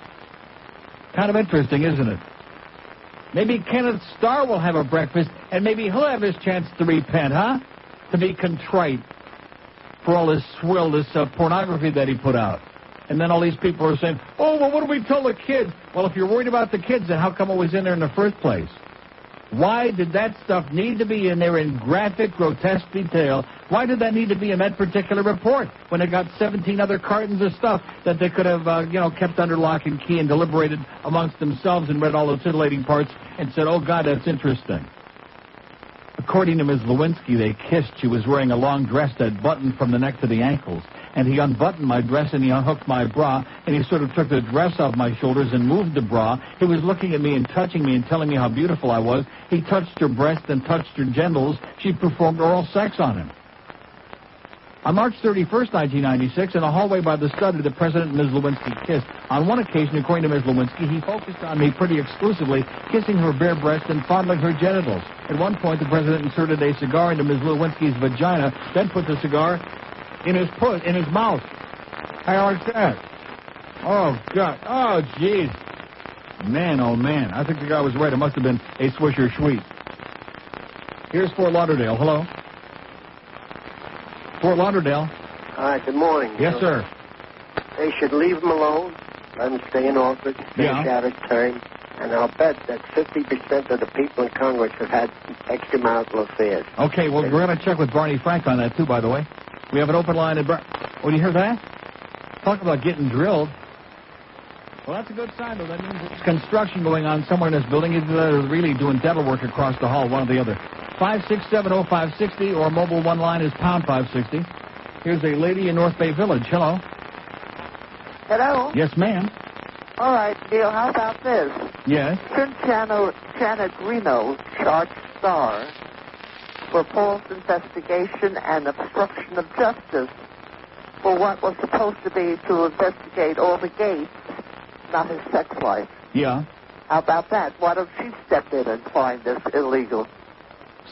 S1: Kind of interesting, isn't it? Maybe Kenneth Starr will have a breakfast, and maybe he'll have his chance to repent, huh? To be contrite for all this swill, this pornography that he put out. And then all these people are saying, oh, well, what do we tell the kids? Well, if you're worried about the kids, then how come it was in there in the first place? Why did that stuff need to be in there in graphic, grotesque detail? Why did that need to be in that particular report when they got 17 other cartons of stuff that they could have, kept under lock and key and deliberated amongst themselves and read all the titillating parts and said, oh, God, that's interesting. According to Ms. Lewinsky, they kissed. She was wearing a long dress that buttoned from the neck to the ankles. And he unbuttoned my dress and he unhooked my bra, and he sort of took the dress off my shoulders and moved the bra. He was looking at me and touching me and telling me how beautiful I was. He touched her breast and touched her genitals. She performed oral sex on him. On March 31st, 1996, in a hallway by the study, the President and Ms. Lewinsky kissed. On one occasion, according to Ms. Lewinsky, he focused on me pretty exclusively, kissing her bare breast and fondling her genitals. At one point, the President inserted a cigar into Ms. Lewinsky's vagina, then put the cigar in his mouth. How like that? Oh, God. Oh, jeez. Man, oh, man. I think the guy was right. It must have been a Swisher Sweet. Here's Fort Lauderdale. Hello? Fort Lauderdale.
S13: Hi, good morning.
S1: Yes, sir.
S13: They should leave him alone, let him stay in office, finish out his term, and I'll bet that 50% of the people in Congress have had extramarital affairs.
S1: Okay, well, we're going to check with Barney Frank on that, too, by the way. We have an open line at... Oh, do you hear that? Talk about getting drilled. Well, that's a good sign, though. That means there's construction going on somewhere in this building. He's really doing dental work across the hall, one or the other. 5670560, or mobile one line is pound 560. Here's a lady in North Bay Village. Hello.
S14: Hello?
S1: Yes, ma'am.
S14: All right, Neil, how about this?
S1: Yes?
S14: Shouldn't Janet Reno charge Starr for false investigation and obstruction of justice for what was supposed to be to investigate all the gates, not his sex life?
S1: Yeah.
S14: How about that? Why don't she step in and find this illegal?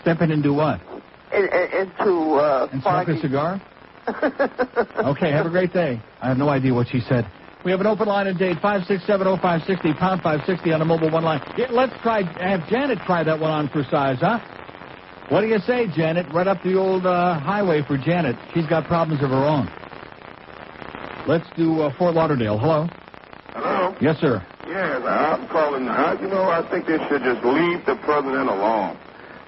S1: Step in and do what?
S14: And
S1: smoke a cigar? Okay, have a great day. I have no idea what she said. We have an open line at date, 5670560, pound 560 on the mobile one line. Yeah, let's have Janet try that one on for size, huh? What do you say, Janet? Right up the old highway for Janet. She's got problems of her own. Let's do Fort Lauderdale. Hello?
S9: Hello?
S1: Yes, sir.
S9: Yes, I'm calling. I think they should just leave the president alone.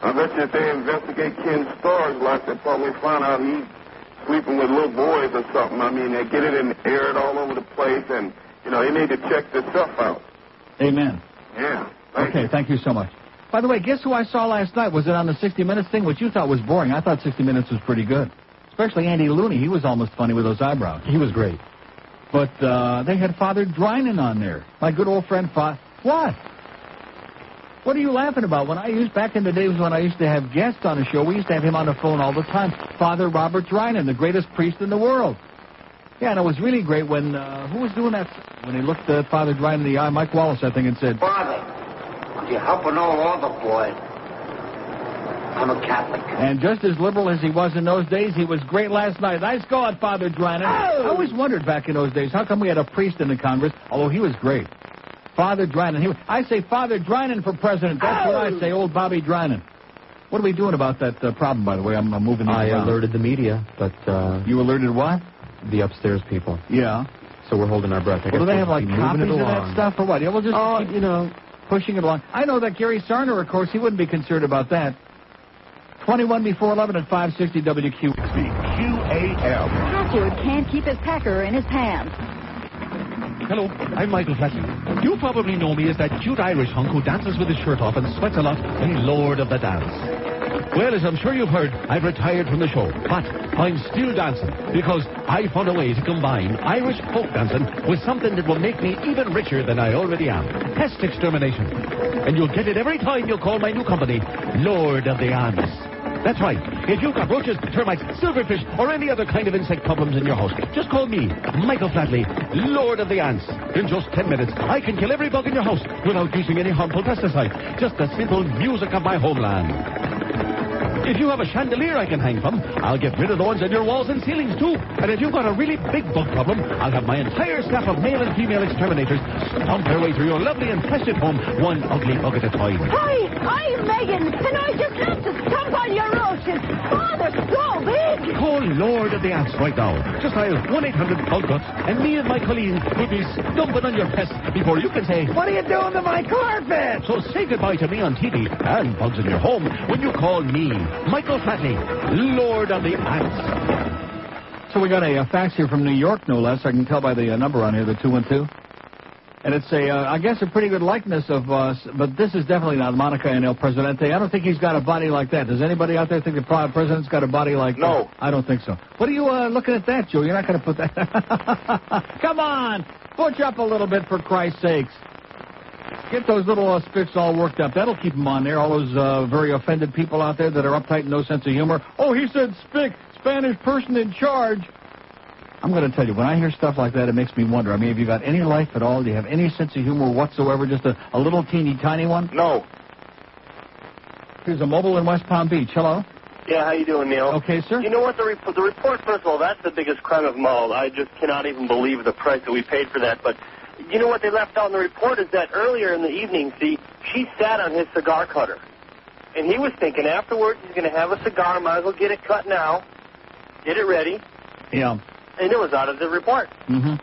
S9: I bet you if they investigate Ken Starr's life, they'll probably find out he's sleeping with little boys or something. I mean, they get it and air it all over the place, and, they need to check this stuff out.
S1: Amen.
S9: Yeah.
S1: Thank you so much. By the way, guess who I saw last night? Was it on the 60 Minutes thing, which you thought was boring? I thought 60 Minutes was pretty good. Especially Andy Looney. He was almost funny with those eyebrows.
S8: He was great.
S1: But they had Father Drinan on there. My good old friend What? What are you laughing about? Back in the days when I used to have guests on the show, we used to have him on the phone all the time. Father Robert Drinan, the greatest priest in the world. Yeah, and it was really great when, who was doing that? When he looked at Father Drinan in the eye, Mike Wallace, I think, and said,
S15: Father, could you help an old other boy? I'm a Catholic.
S1: And just as liberal as he was in those days, he was great last night. Nice going, Father Drinan. I always wondered back in those days, how come we had a priest in the Congress, although he was great. Father Drinan. I say Father Drinan for president. That's what I say, old Bobby Drinan. What are we doing about that problem, by the way? I'm moving these around.
S8: I alerted the media, but...
S1: You alerted what?
S8: The upstairs people.
S1: Yeah.
S8: So we're holding our breath.
S1: Well, do they have, copies of that stuff or what? Yeah, we'll just keep, pushing it along. I know that Gary Sarner, of course, he wouldn't be concerned about that. 21 before 11 at 560 WQ.
S16: QAM. Packard can't keep his pecker in his hands.
S17: Hello, I'm Michael Flatley. You probably know me as that cute Irish hunk who dances with his shirt off and sweats a lot and Lord of the Dance. Well, as I'm sure you've heard, I've retired from the show, but I'm still dancing because I found a way to combine Irish folk dancing with something that will make me even richer than I already am. Pest extermination. And you'll get it every time you call my new company Lord of the Dance. That's right. If you've got roaches, termites, silverfish, or any other kind of insect problems in your house, just call me, Michael Flatley, Lord of the Ants. In just 10 minutes, I can kill every bug in your house without using any harmful pesticide. Just the simple music of my homeland. If you have a chandelier I can hang from, I'll get rid of the ones on your walls and ceilings, too. And if you've got a really big bug problem, I'll have my entire staff of male and female exterminators stomp their way through your lovely and festive home, one ugly bug at a time.
S16: Hi, I'm Megan, and I just have to stomp on your roaches. Oh, they're so big.
S17: Call Lord of the Ants right now. Just dial 1-800-BUG-GUTS, and me and my colleague will be stomping on your pests before you can say,
S18: "What are you doing to my carpet?"
S17: So say goodbye to me on TV and bugs in your home when you call me, Michael Flatley, Lord of the Ants.
S1: So we got a fax here from New York, no less. I can tell by the number on here, the 212. And it's I guess a pretty good likeness of us, but this is definitely not Monica and El Presidente. I don't think he's got a body like that. Does anybody out there think the president's got a body like that?
S2: No.
S1: I don't think so. What are you looking at that, Joe? You're not going to put that... Come on! Butch up a little bit, for Christ's sakes. Get those little spics all worked up. That'll keep them on there, all those very offended people out there that are uptight and no sense of humor. Oh, he said spic, Spanish person in charge. I'm going to tell you, when I hear stuff like that, it makes me wonder. I mean, have you got any life at all? Do you have any sense of humor whatsoever? Just a little teeny tiny one?
S2: No.
S1: Here's a mobile in West Palm Beach. Hello?
S19: Yeah, how you doing, Neil?
S1: Okay, sir.
S19: You know what, the report, first of all, that's the biggest crime of them all. I just cannot even believe the price that we paid for that. But you know what they left out in the report is that earlier in the evening, see, she sat on his cigar cutter. And he was thinking afterwards he's going to have a cigar, might as well get it cut now, get it ready.
S1: Yeah.
S19: And it was out of the report.
S1: Mm-hmm.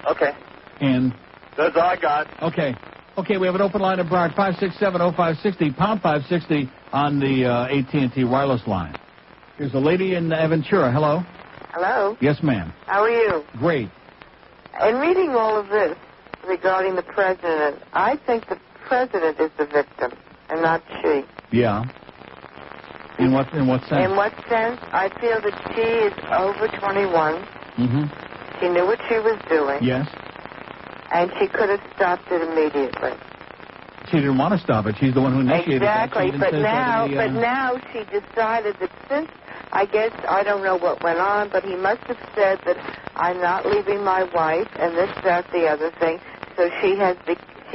S19: Okay.
S1: And?
S19: That's all I got.
S1: Okay. Okay, we have an open line at Broward, 567-0560, pound 560 on the AT&T wireless line. Here's a lady in Ventura. Hello?
S20: Hello?
S1: Yes, ma'am.
S20: How are you?
S1: Great.
S20: In reading all of this regarding the president, I think the president is the victim and not she.
S1: Yeah. In what sense?
S20: In what sense? I feel that she is over 21.
S1: Mm-hmm.
S20: She knew what she was doing.
S1: Yes.
S20: And she could have stopped it immediately.
S1: She didn't want to stop it. She's the one who initiated
S20: exactly.
S1: that.
S20: But now she decided that since, I guess, I don't know what went on, but he must have said that I'm not leaving my wife and this, that, the other thing. So she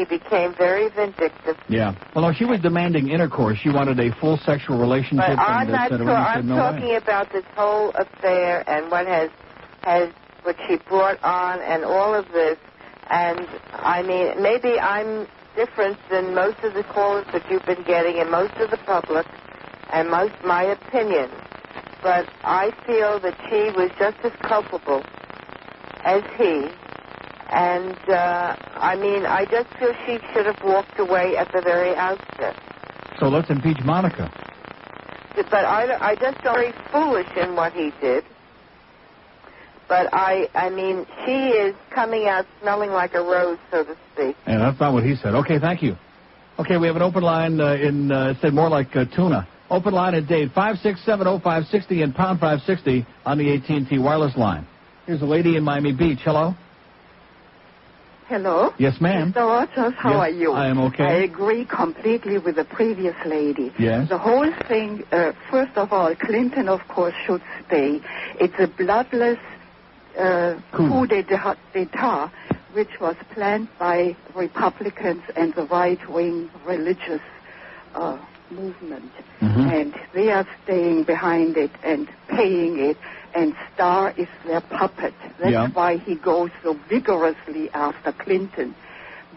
S20: became very vindictive.
S1: Yeah. Well, no, she was demanding intercourse. She wanted a full sexual relationship.
S20: But I'm talking about this whole affair and what what she brought on and all of this. And, I mean, maybe I'm different than most of the callers that you've been getting and most of the public and most my opinion. But I feel that she was just as culpable as he. And, I mean, I just feel she should have walked away at the very outset.
S1: So let's impeach Monica.
S20: But I just feel very foolish in what he did. But, I mean, she is coming out smelling like a rose, so to speak.
S1: And that's not what he said. Okay, thank you. Okay, we have an open line it said more like tuna. Open line at Dade, 567-0560 and pound 560 on the AT&T wireless line. Here's a lady in Miami Beach. Hello?
S21: Hello?
S1: Yes, ma'am.
S21: Mr. Rogers, how are you?
S1: I am okay.
S21: I agree completely with the previous lady.
S1: Yes.
S21: The whole thing, first of all, Clinton, of course, should stay. It's a bloodless coup d'etat, which was planned by Republicans and the right-wing religious movement.
S1: Mm-hmm.
S21: And they are staying behind it and paying it, and Starr is their puppet. That's why he goes so vigorously after Clinton.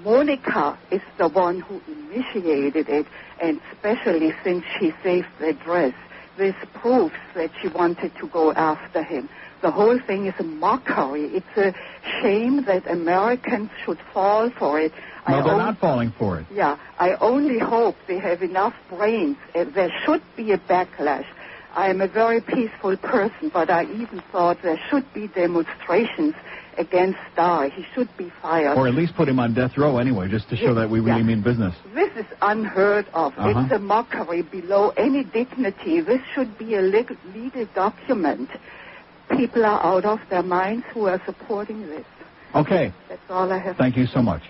S21: Monica is the one who initiated it, and especially since she saved the dress. This proves that she wanted to go after him. The whole thing is a mockery. It's a shame that Americans should fall for it.
S1: No, they're not falling for it.
S21: Yeah, I only hope they have enough brains. There should be a backlash. I am a very peaceful person, but I even thought there should be demonstrations against Starr. He should be fired.
S1: Or at least put him on death row anyway, just to show that we really mean business.
S21: This is unheard of. It's a mockery below any dignity. This should be a legal document. People are out of their minds who are supporting this.
S1: Okay.
S21: That's all I have.
S1: Thank you so much.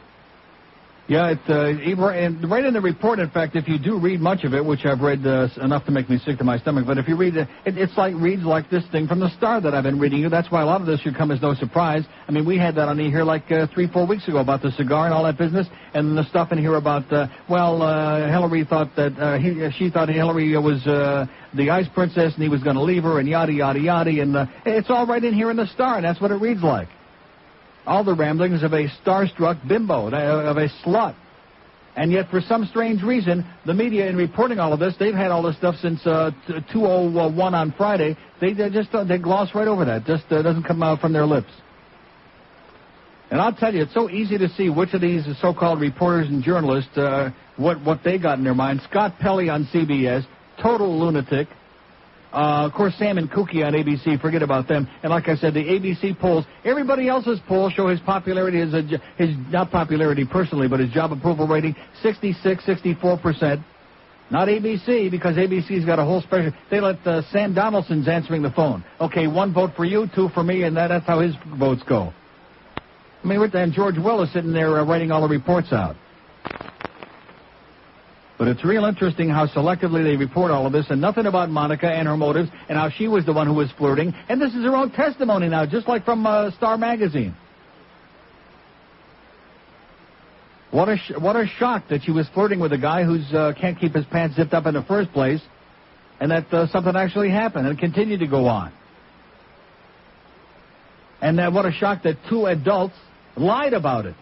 S1: Yeah, and right in the report, in fact, if you do read much of it, which I've read enough to make me sick to my stomach, but if you read it, reads like this thing from the Star that I've been reading you. That's why a lot of this should come as no surprise. I mean, we had that on here like 3-4 weeks ago about the cigar and all that business, and the stuff in here about, Hillary thought that she thought Hillary was the ice princess and he was going to leave her and yada, yada, yada, and it's all right in here in the Star, and that's what it reads like. All the ramblings of a starstruck bimbo, of a slut. And yet, for some strange reason, the media, in reporting all of this, they've had all this stuff since 2:01 on Friday. They gloss right over that. Just doesn't come out from their lips. And I'll tell you, it's so easy to see which of these so-called reporters and journalists, what they got in their mind. Scott Pelley on CBS, total lunatic. Of course, Sam and Kooky on ABC, forget about them. And like I said, the ABC polls, everybody else's polls show his popularity, his not popularity personally, but his job approval rating, 66, 64%. Not ABC, because ABC's got a whole special. They let Sam Donaldson's answering the phone. Okay, 1 vote for you, 2 for me, and that's how his votes go. I mean, and George Will is sitting there writing all the reports out. But it's real interesting how selectively they report all of this, and nothing about Monica and her motives, and how she was the one who was flirting. And this is her own testimony now, just like from Star Magazine. What a shock that she was flirting with a guy who's can't keep his pants zipped up in the first place, and that something actually happened and continued to go on. And what a shock that 2 adults lied about it.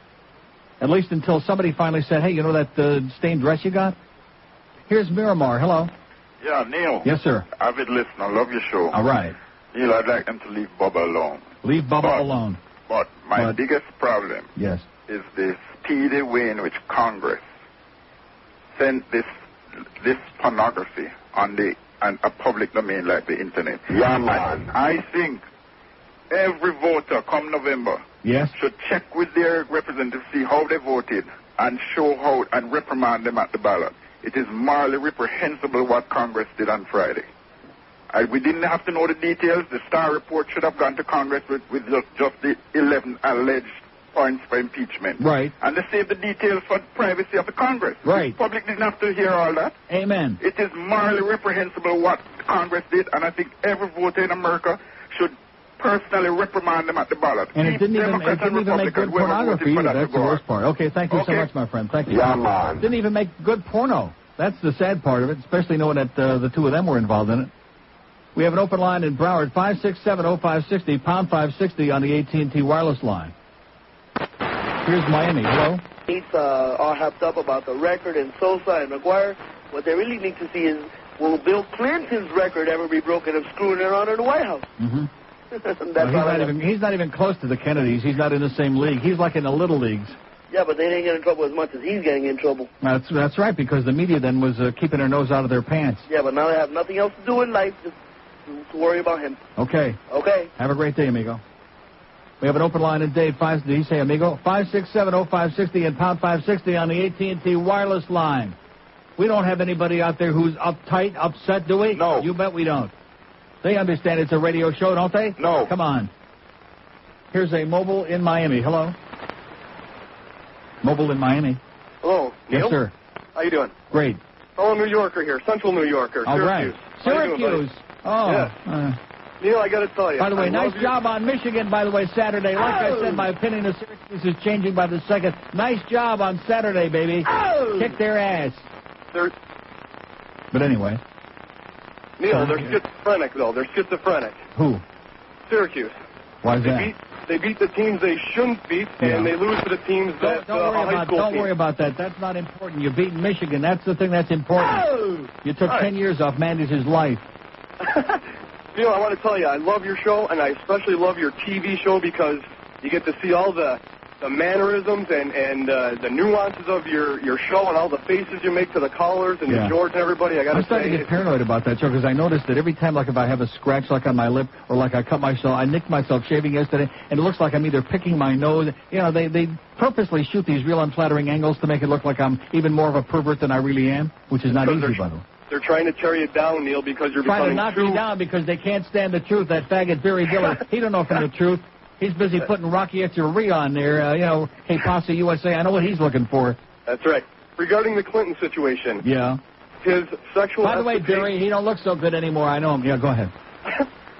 S1: At least until somebody finally said, hey, you know that stained dress you got? Here's Miramar. Hello.
S4: Yeah, Neil.
S1: Yes, sir.
S4: Avid listener. Love your show.
S1: All right.
S4: Neil, I'd like them to leave Bubba alone.
S1: Leave Bubba alone.
S4: But my biggest problem
S1: is
S4: the speedy way in which Congress sent this pornography on a public domain like the Internet.
S9: Yeah, man.
S4: I think every voter come November should check with their representatives, see how they voted, and show how and reprimand them at the ballot. It is morally reprehensible what Congress did on Friday. We didn't have to know the details. The Star report should have gone to Congress with just the 11 alleged points for impeachment.
S1: Right.
S4: And they saved the details for the privacy of the Congress.
S1: Right.
S4: The public didn't have to hear all that.
S1: Amen.
S4: It is morally reprehensible what Congress did, and I think every voter in America should personally reprimand them at the ballot.
S1: And it didn't even make good pornography either. That's the worst part. Okay, thank you so much, my friend. Thank you.
S9: Yeah, man.
S1: Didn't even make good porno. That's the sad part of it, especially knowing that the 2 of them were involved in it. We have an open line in Broward, 567-0560, pound 560 on the AT&T wireless line. Here's Miami. Hello?
S22: He's all hyped up about the record and Sosa and McGwire. What they really need to see is, will Bill Clinton's record ever be broken of screwing around in the White House?
S1: Mm-hmm. He's not even close to the Kennedys. He's not in the same league. He's like in the little leagues.
S22: Yeah, but they didn't get in trouble as much as he's getting in trouble.
S1: That's right, because the media then was keeping their nose out of their pants.
S22: Yeah, but now they have nothing else to do in life, just to worry about him.
S1: Okay.
S22: Okay.
S1: Have a great day, amigo. We have an open line in Dade. Did he say amigo? 567-0560 and pound 560 on the AT&T wireless line. We don't have anybody out there who's uptight, upset, do we?
S4: No.
S1: You bet we don't. They understand it's a radio show, don't they?
S4: No.
S1: Come on. Here's a mobile in Miami. Hello? Mobile in Miami.
S22: Hello,
S1: Neil? Yes, sir.
S22: How you doing?
S1: Great.
S22: Fellow New Yorker here, Central New Yorker,
S1: All
S22: Syracuse.
S1: right.
S22: How you doing,
S1: Syracuse. Oh.
S22: Yeah. Neil, I got to tell you.
S1: By the way, nice job on Michigan, by the way, Saturday. Like I said, my opinion of Syracuse is changing by the second. Nice job on Saturday, baby. Kick their ass. But anyway.
S22: Neil, they're schizophrenic, though. They're schizophrenic.
S1: Who?
S22: Syracuse.
S1: Why is that?
S22: They beat the teams they shouldn't beat, and they lose to the teams that
S1: Don't worry about that. That's not important. You're beating Michigan. That's the thing that's important. You took 10 years off Mandy's life.
S22: Neil, I want to tell you, I love your show, and I especially love your TV show because you get to see all the mannerisms and the nuances of your show and all the faces you make to the callers and to George and everybody. I'm
S1: starting to get paranoid about that show because I noticed that every time, like if I have a scratch like on my lip or like I cut myself, I nicked myself shaving yesterday, and it looks like I'm either picking my nose. You know, they purposely shoot these real unflattering angles to make it look like I'm even more of a pervert than I really am, which is not easy, by the way.
S22: They're trying to tear you down, Neil, because you're
S1: trying
S22: becoming
S1: to knock me down because they can't stand the truth. That faggot Barry Diller, he don't know from the truth. He's busy putting Rocky Echeverria on there. Hey, Posse USA, I know what he's looking for.
S22: That's right. Regarding the Clinton situation.
S1: Yeah.
S22: His sexual
S1: By the way, Barry, he don't look so good anymore. I know him. Yeah, go ahead.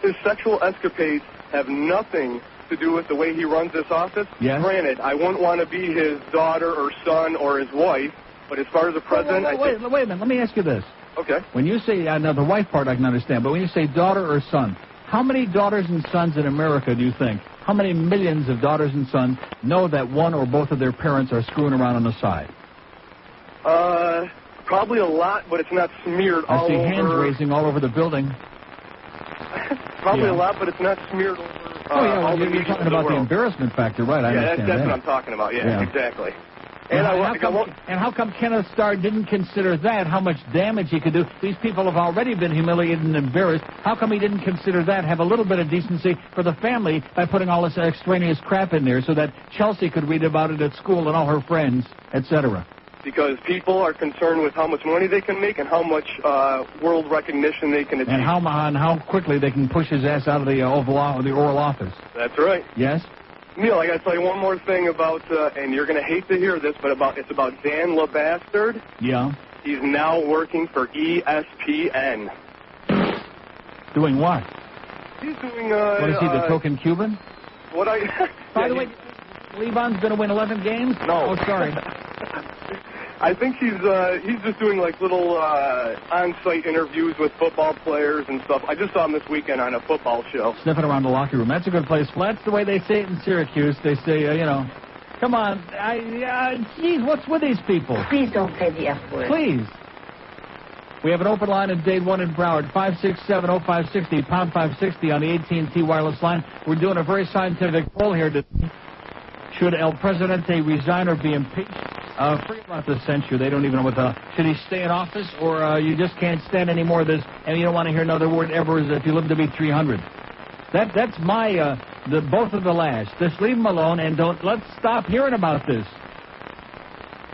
S22: His sexual escapades have nothing to do with the way he runs this office.
S1: Yes.
S22: Granted, I wouldn't want to be his daughter or son or his wife, but as far as the president...
S1: Wait a minute. Let me ask you this.
S22: Okay.
S1: When you say, now the wife part I can understand, but when you say daughter or son, how many daughters and sons in America do you think, how many millions of daughters and sons know that one or both of their parents are screwing around on the side?
S22: Probably a lot, but it's not smeared all over.
S1: I see hands raising all over the building.
S22: Probably a lot, but it's not smeared over.
S1: You're talking about the embarrassment factor, right? I understand
S22: that's what I'm talking about. Yeah. Exactly.
S1: And how come Kenneth Starr didn't consider that, how much damage he could do? These people have already been humiliated and embarrassed. How come he didn't consider that, have a little bit of decency for the family by putting all this extraneous crap in there so that Chelsea could read about it at school and all her friends, etc.?
S22: Because people are concerned with how much money they can make and how much world recognition they can achieve.
S1: And how quickly they can push his ass out of the Oval Office.
S22: That's right.
S1: Yes?
S22: Neil, I got to tell you one more thing about, and you're going to hate to hear this, but it's about Dan LeBastard.
S1: Yeah.
S22: He's now working for ESPN.
S1: Doing what?
S22: He's doing...
S1: what is he, the token Cuban? By the way, Levon's going to win 11 games?
S22: No.
S1: Oh, sorry.
S22: I think he's just doing like little on-site interviews with football players and stuff. I just saw him this weekend on a football show.
S1: Sniffing around the locker room. That's a good place. Well, that's the way they say it in Syracuse. They say, come on. Geez, what's with these people?
S6: Please don't say the F word.
S1: Please. We have an open line in Dade 1 in Broward, 567-0560, pound 560 on the AT&T wireless line. We're doing a very scientific poll here. Should El Presidente resign or be impeached? Forget about the censure. They don't even know should he stay in office, or you just can't stand any more of this, and you don't want to hear another word ever if you live to be 300. That's my, both of the last. Just leave them alone and let's stop hearing about this.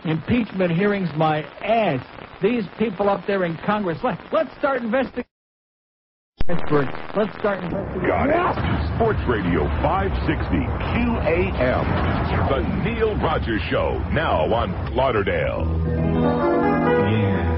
S1: Impeachment hearings, my ass. These people up there in Congress, let's start investigating. Let's start investigating.
S7: Got it. Sports Radio 560 QAM. The Neil Rogers Show, now on Lauderdale.
S5: Yeah.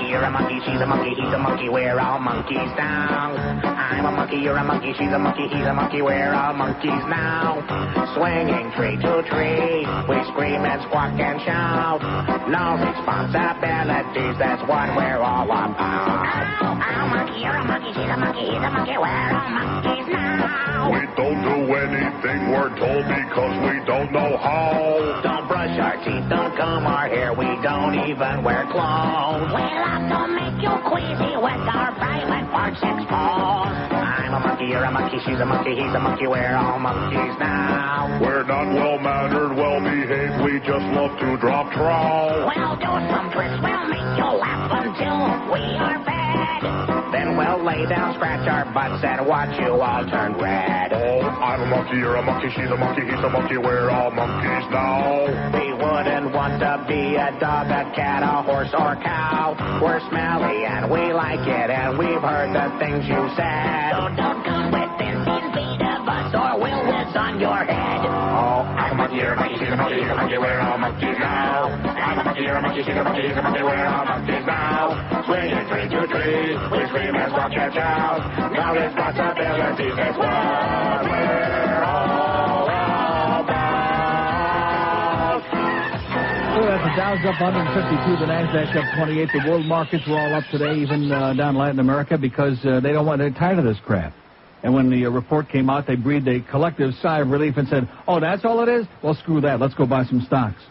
S5: MONDAYSUCKS.
S23: You're a monkey, she's a monkey, he's a monkey, we're all monkeys now. I'm a monkey, you're a monkey, she's a monkey, he's a monkey, we're all monkeys now. Swinging tree to tree, we scream and squawk and shout. No responsibilities, that's what we're all about. I'm a monkey, you're a monkey, she's a monkey, he's a monkey, we're all monkeys now.
S7: We don't do anything we're told because we don't know how.
S23: Don't brush our teeth, don't comb our hair, we don't even wear clothes. We love to make you queasy with our private parts exposed. I'm a monkey, you're a monkey, she's a monkey, he's a monkey, we're all monkeys now.
S7: We're not well-mannered, well-behaved, we just love to drop trowel.
S23: We'll do some tricks, we'll make you laugh until we are fed. Then we'll lay down, scratch our butts, and watch you all turn red.
S7: Oh, I'm a monkey, you're a monkey, she's a monkey, he's a monkey, we're all monkeys now.
S23: We wouldn't want to be a dog, a cat, a horse, or cow. We're smelly and we like it, and we've heard the things you said. So don't come within 10 feet of us, or we'll whiz on your head.
S7: Oh, I'm a monkey, you're a monkey, she's a monkey, he's a monkey, we're all monkeys now. I'm a monkey, you're a monkey, she's a monkey, he's a monkey, we're all monkeys now. Swinging tree to tree, we scream and squawk and shout. No responsibilities, that's what we're all about.
S1: Oh, that's the Dow's up 152, the NASDAQ up 28. The world markets were all up today, even down Latin America, because they're tired of this crap. And when the report came out, they breathed a collective sigh of relief and said, oh, that's all it is? Well, screw that. Let's go buy some stocks.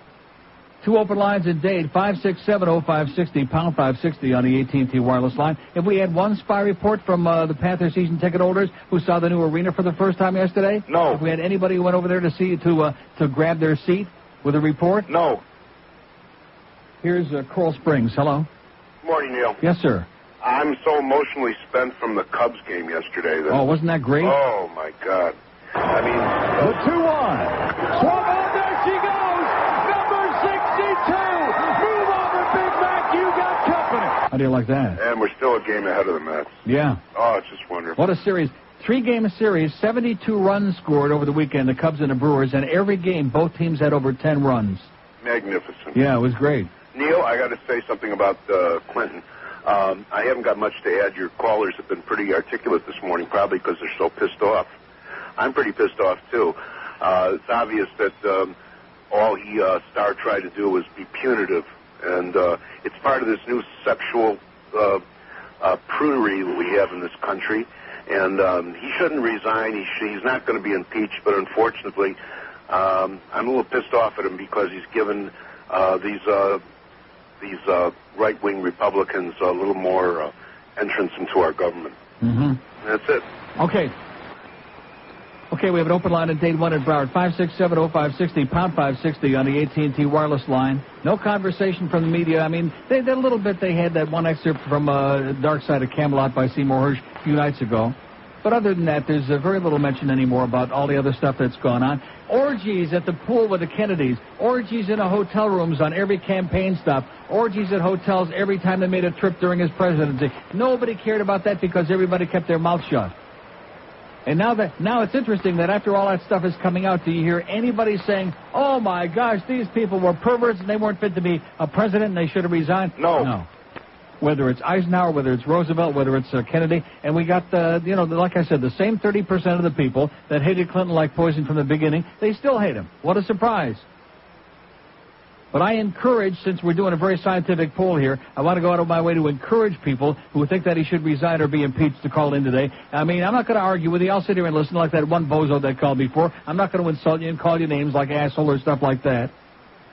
S1: Two open lines in Dade, 567-0560, pound 560 on the AT&T wireless line. If we had one spy report from the Panther season ticket holders who saw the new arena for the first time yesterday?
S2: No.
S1: If we had anybody who went over there to grab their seat with a report?
S2: No.
S1: Here's Coral Springs. Hello.
S2: Morning, Neil.
S1: Yes, sir.
S2: I'm so emotionally spent from the Cubs game yesterday.
S1: Oh, wasn't that great?
S2: Oh, my God.
S3: I mean...
S5: The 2-1. Swung on, there she goes. Number 62. Move over, Big Mac. You got company.
S1: How do you like that?
S3: And we're still a game ahead of the Mets.
S1: Yeah.
S3: Oh, it's just wonderful.
S1: What a series. 3-game series, 72 runs scored over the weekend, the Cubs and the Brewers, and every game, both teams had over 10 runs.
S3: Magnificent.
S1: Yeah, it was great.
S3: Neil, I got to say something about Clinton. I haven't got much to add. Your callers have been pretty articulate this morning, probably because they're so pissed off. I'm pretty pissed off, too. It's obvious that all Starr tried to do was be punitive, and it's part of this new sexual prudery that we have in this country. And he shouldn't resign. He's not going to be impeached, but unfortunately, I'm a little pissed off at him because he's given these right-wing Republicans a little more entrance into our government.
S1: Mm-hmm.
S3: That's it.
S1: Okay, we have an open line at Dade 1 at Broward, 567-0560, pound 560 on the AT&T wireless line. No conversation from the media. I mean, they a little bit. They had that one excerpt from Dark Side of Camelot by Seymour Hersh a few nights ago. But other than that, there's very little mention anymore about all the other stuff that's gone on. Orgies at the pool with the Kennedys. Orgies in hotel rooms on every campaign stop. Orgies at hotels every time they made a trip during his presidency. Nobody cared about that because everybody kept their mouth shut. And now it's interesting that after all that stuff is coming out, do you hear anybody saying, oh, my gosh, these people were perverts and they weren't fit to be a president and they should have resigned? No. Whether it's Eisenhower, whether it's Roosevelt, whether it's Kennedy. And we got, like I said, the same 30% of the people that hated Clinton like poison from the beginning, they still hate him. What a surprise. But I encourage, since we're doing a very scientific poll here, I want to go out of my way to encourage people who think that he should resign or be impeached to call in today. I mean, I'm not going to argue with you. I'll sit here and listen like that one bozo that called before. I'm not going to insult you and call you names like asshole or stuff like that.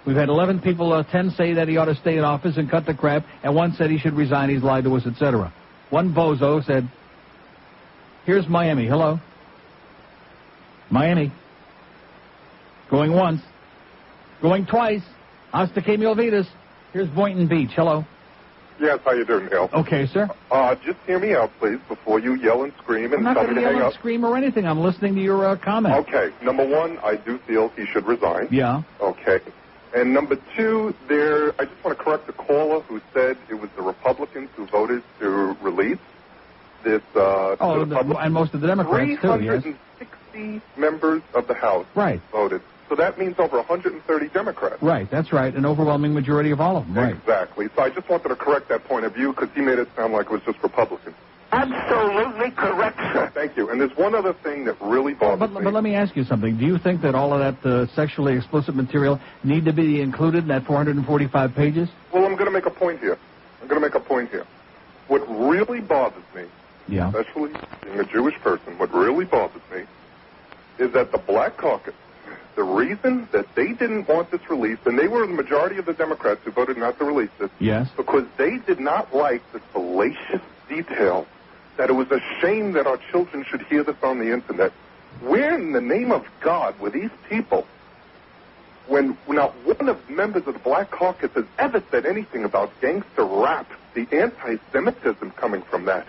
S1: We've had 11 people, 10 say that he ought to stay in office and cut the crap, and one said he should resign, he's lied to us, etc. One bozo said, here's Miami. Hello? Miami. Going once. Going twice. Hasta que mil vidas. Here's Boynton Beach. Hello.
S6: Yes, how you doing, Neil?
S1: Okay, sir.
S6: Just hear me out, please, before you yell and scream and
S1: tell me to hang up. I'm not going to yell and scream or anything. I'm listening to your comment.
S6: Okay. Number one, I do feel he should resign.
S1: Yeah.
S6: Okay. And number two, I just want to correct the caller who said it was the Republicans who voted to release this.
S1: And most of the Democrats, too, yes.
S6: 360 members of the House voted. So that means over 130 Democrats.
S1: Right, that's right. An overwhelming majority of all of them. Right.
S6: Exactly. So I just wanted to correct that point of view because he made it sound like it was just Republicans.
S15: Absolutely correct, sir.
S6: Thank you. And there's one other thing that really bothers me.
S1: But let me ask you something. Do you think that all of that sexually explicit material need to be included in that 445 pages?
S6: Well, I'm going to make a point here. What really bothers me, especially being a Jewish person, what really bothers me is that the Black Caucus, the reason that they didn't want this released, and they were the majority of the Democrats who voted not to release it, because they did not like the salacious detail that it was a shame that our children should hear this on the Internet. Where in the name of God were these people when not one of the members of the Black Caucus has ever said anything about gangster rap, the anti-Semitism coming from that,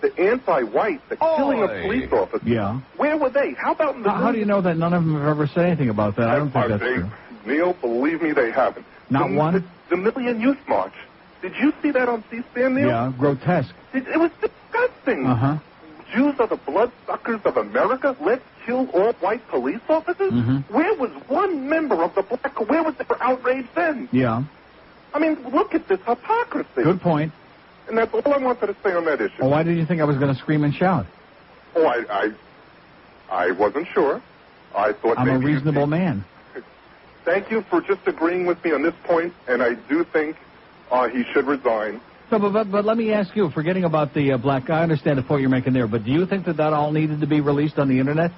S6: the anti-white, the killing of police officers?
S1: Yeah.
S6: Where were they? How about in the
S1: How do you know that none of them have ever said anything about that? I don't think that's true.
S6: Neil, believe me, they haven't.
S1: Not one?
S6: The Million Youth March. Did you see that on C-SPAN, Neil?
S1: Yeah, grotesque.
S6: It was disgusting. Jews are the bloodsuckers of America. Let's kill all white police officers? Where was one member of the Black? Where was their outrage then?
S1: Yeah.
S6: I mean, look at this hypocrisy.
S1: Good point.
S6: And that's all I wanted to say on that issue.
S1: Well, why did you think I was going to scream and shout?
S6: Oh, I wasn't sure. I thought
S1: I'm a reasonable man.
S6: Thank you for just agreeing with me on this point, and I do think he should resign.
S1: So, but let me ask you, forgetting about the black guy, I understand the point you're making there, but do you think that all needed to be released on the Internet?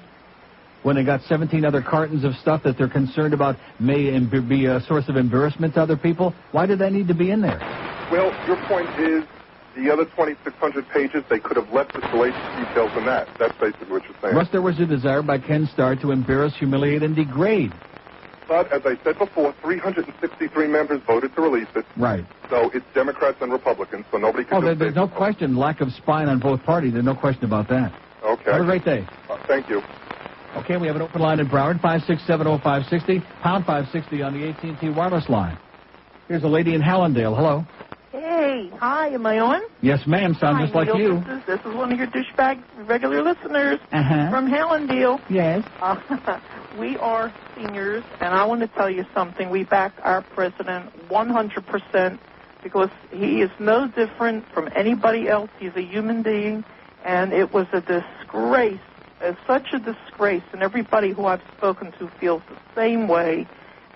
S1: When they got 17 other cartons of stuff that they're concerned about may be a source of embarrassment to other people? Why did that need to be in there?
S6: Well, your point is the other 2,600 pages, they could have left the salacious details in that. That's basically what you're saying.
S1: Thus, there was a desire by Ken Starr to embarrass, humiliate, and degrade.
S6: But, as I said before, 363 members voted to release it.
S1: Right.
S6: So it's Democrats and Republicans, so nobody can
S1: there's no question, lack of spine on both parties. There's no question about that.
S6: Okay.
S1: Have a great day.
S6: Thank you.
S1: Okay, we have an open line in Broward, 5670560, pound 560 on the AT&T wireless line. Here's a lady in Hallandale. Hello.
S10: Hey, hi, am I on?
S1: Yes, ma'am. Sound just like you.
S10: This is one of your douchebag regular listeners from Hallandale.
S1: Yes.
S10: We are seniors, and I want to tell you something. We back our president 100% because he is no different from anybody else. He's a human being, and it was a disgrace, such a disgrace, and everybody who I've spoken to feels the same way.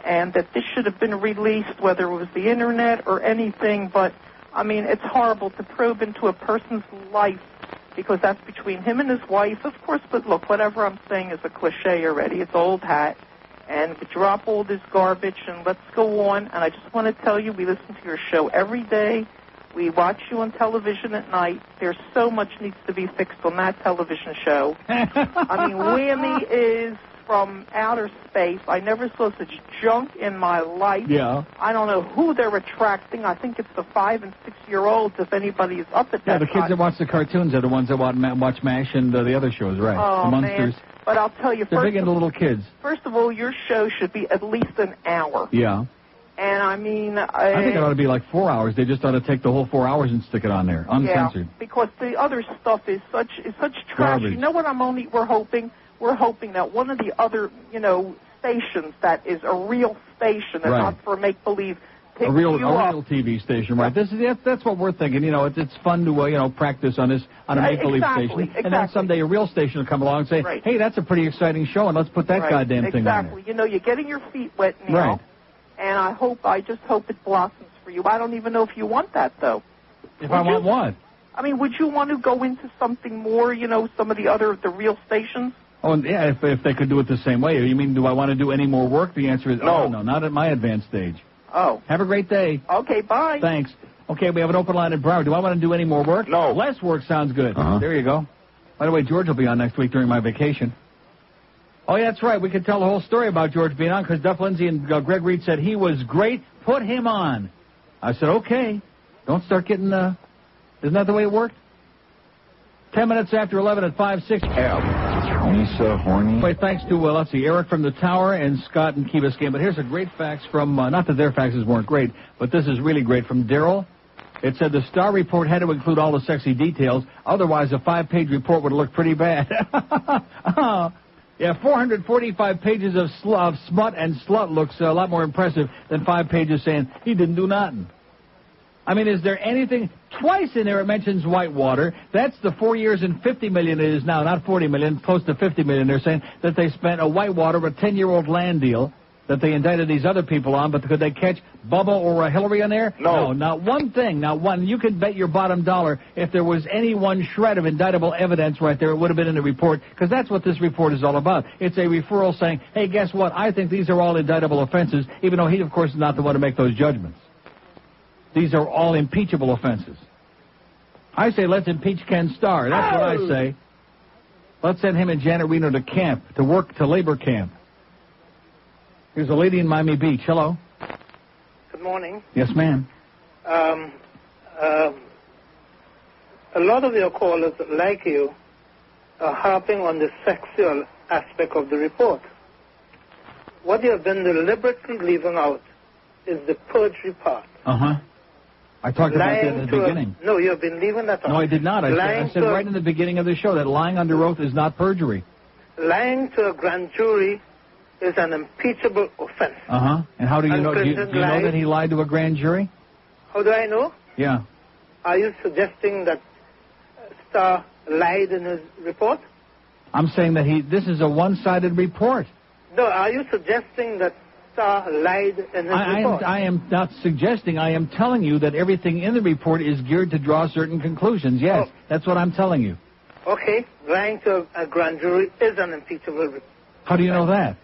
S10: And that this should have been released, whether it was the Internet or anything. But, I mean, it's horrible to probe into a person's life because that's between him and his wife, of course. But, look, whatever I'm saying is a cliche already. It's old hat. And drop all this garbage and let's go on. And I just want to tell you, we listen to your show every day. We watch you on television at night. There's so much needs to be fixed on that television show. I mean, Whammy is from outer space. I never saw such junk in my life.
S1: Yeah.
S10: I don't know who they're attracting. I think it's the 5- and 6-year-olds, if anybody is up at that.
S1: Yeah, the kids that watch the cartoons are the ones that watch MASH and the other shows, right?
S10: Oh,
S1: the Munsters.
S10: Man. But I'll tell you,
S1: they're big into little kids.
S10: First of all, your show should be at least an hour.
S1: Yeah.
S10: And I mean,
S1: I think it ought to be like 4 hours. They just ought to take the whole 4 hours and stick it on there, uncensored.
S10: Yeah, because the other stuff is such trash.
S1: Garbage.
S10: You know what we're hoping? We're hoping that one of the other, stations that is a real station and not for make-believe.
S1: A real TV station, right? That's what we're thinking. It's fun to practice on a make-believe station, and then someday a real station will come along and say, "Hey, that's a pretty exciting show, and let's put that goddamn thing on there."
S10: Exactly. You're getting your feet wet now, and I just hope it blossoms for you. I don't even know if you want that though.
S1: I want what?
S10: I mean, would you want to go into something more? Some of the real stations.
S1: Oh, yeah, if they could do it the same way. You mean, do I want to do any more work? The answer is no, not at my advanced stage.
S10: Oh.
S1: Have a great day.
S10: Okay, bye.
S1: Thanks. Okay, we have an open line in Broward. Do I want to do any more work?
S3: No.
S1: Less work sounds good. There you go. By the way, George will be on next week during my vacation. Oh, yeah, that's right. We could tell the whole story about George being on because Duff Lindsay and Greg Reed said he was great. Put him on. I said, okay. Don't start getting, isn't that the way it worked? 10 minutes after 11 at 5:06.
S11: Lisa horny.
S1: Wait, thanks to, Eric from the Tower and Scott and Key Biscayne. But here's a great fax from, not that their faxes weren't great, but this is really great from Daryl. It said the Star report had to include all the sexy details. Otherwise, a 5-page report would look pretty bad. Yeah, 445 pages of smut and slut looks a lot more impressive than 5 pages saying he didn't do nothing. I mean, is there anything? Twice in there it mentions Whitewater. That's the 4 years and $50 million it is now, not $40 million, close to $50 million. They're saying that they spent a Whitewater, a 10-year-old land deal that they indicted these other people on, but could they catch Bubba or Hillary on there? No, not one thing, not one. You could bet your bottom dollar if there was any one shred of indictable evidence right there, it would have been in the report, because that's what this report is all about. It's a referral saying, hey, guess what? I think these are all indictable offenses, even though he, of course, is not the one to make those judgments. These are all impeachable offenses. I say let's impeach Ken Starr. That's what I say. Let's send him and Janet Reno to camp, to labor camp. Here's a lady in Miami Beach. Hello.
S12: Good morning.
S1: Yes, ma'am.
S12: A lot of your callers, like you, are harping on the sexual aspect of the report. What you have been deliberately leaving out is the perjury part.
S1: Uh-huh. I talked about that at the beginning.
S12: No, you have been leaving that out.
S1: No, I did not. I said right in the beginning of the show that lying under oath is not perjury.
S12: Lying to a grand jury is an impeachable offense.
S1: Uh-huh. And how do you know? Do you know that he lied to a grand jury?
S12: How do I know?
S1: Yeah.
S12: Are you suggesting that Starr lied in his report?
S1: I'm saying that this is a one-sided report.
S12: No, are you suggesting that Starr lied in his report?
S1: I am not suggesting. I am telling you that everything in the report is geared to draw certain conclusions. Yes, that's what I'm telling you.
S12: Okay, lying to a grand jury is an impeachable report.
S1: How do you know that?